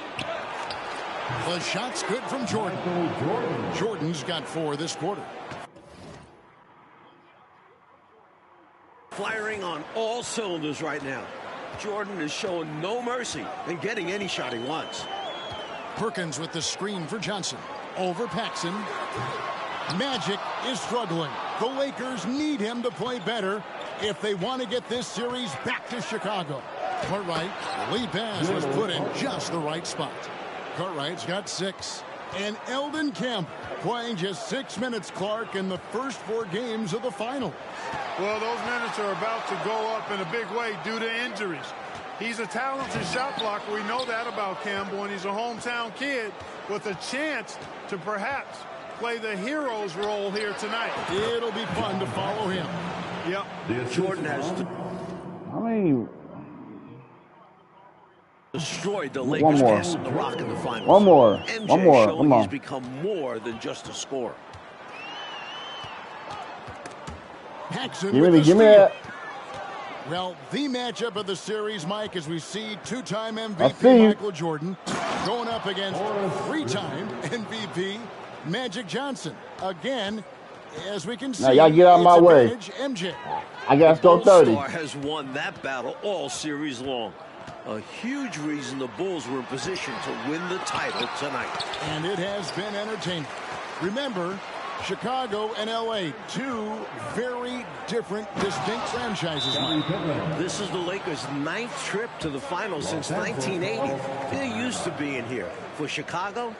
The shot's good from Jordan. Jordan's got 4 this quarter. Firing on all cylinders right now. Jordan is showing no mercy in getting any shot he wants. Perkins with the screen for Johnson. Over Paxson. Magic is struggling. The Lakers need him to play better if they want to get this series back to Chicago. Cartwright, lead pass was put in just the right spot. Cartwright's got 6. And Eldon Campbell playing just 6 minutes, Clark, in the first 4 games of the final. Well, those minutes are about to go up in a big way due to injuries. He's a talented shot blocker. We know that about Campbell, and he's a hometown kid with a chance to perhaps play the hero's role here tonight. It'll be fun to follow him. Yep. Jordan has destroyed the Lakers passing the rock in the finals. One more. MJ showing he's become more than just a scorer. Paxson give with me the steal. that. Well, the matchup of the series, Mike, as we see 2-time MVP Michael Jordan going up against 3-time MVP Magic Johnson. Again, as we can see, now y'all get out of my way. MJ. I got to go 30. All-Star has won that battle all series long. A huge reason the Bulls were in position to win the title tonight. And it has been entertaining. Remember, Chicago and L.A., 2 very different, distinct franchises. This is the Lakers' 9th trip to the finals since 1980. They're used to being here. For Chicago,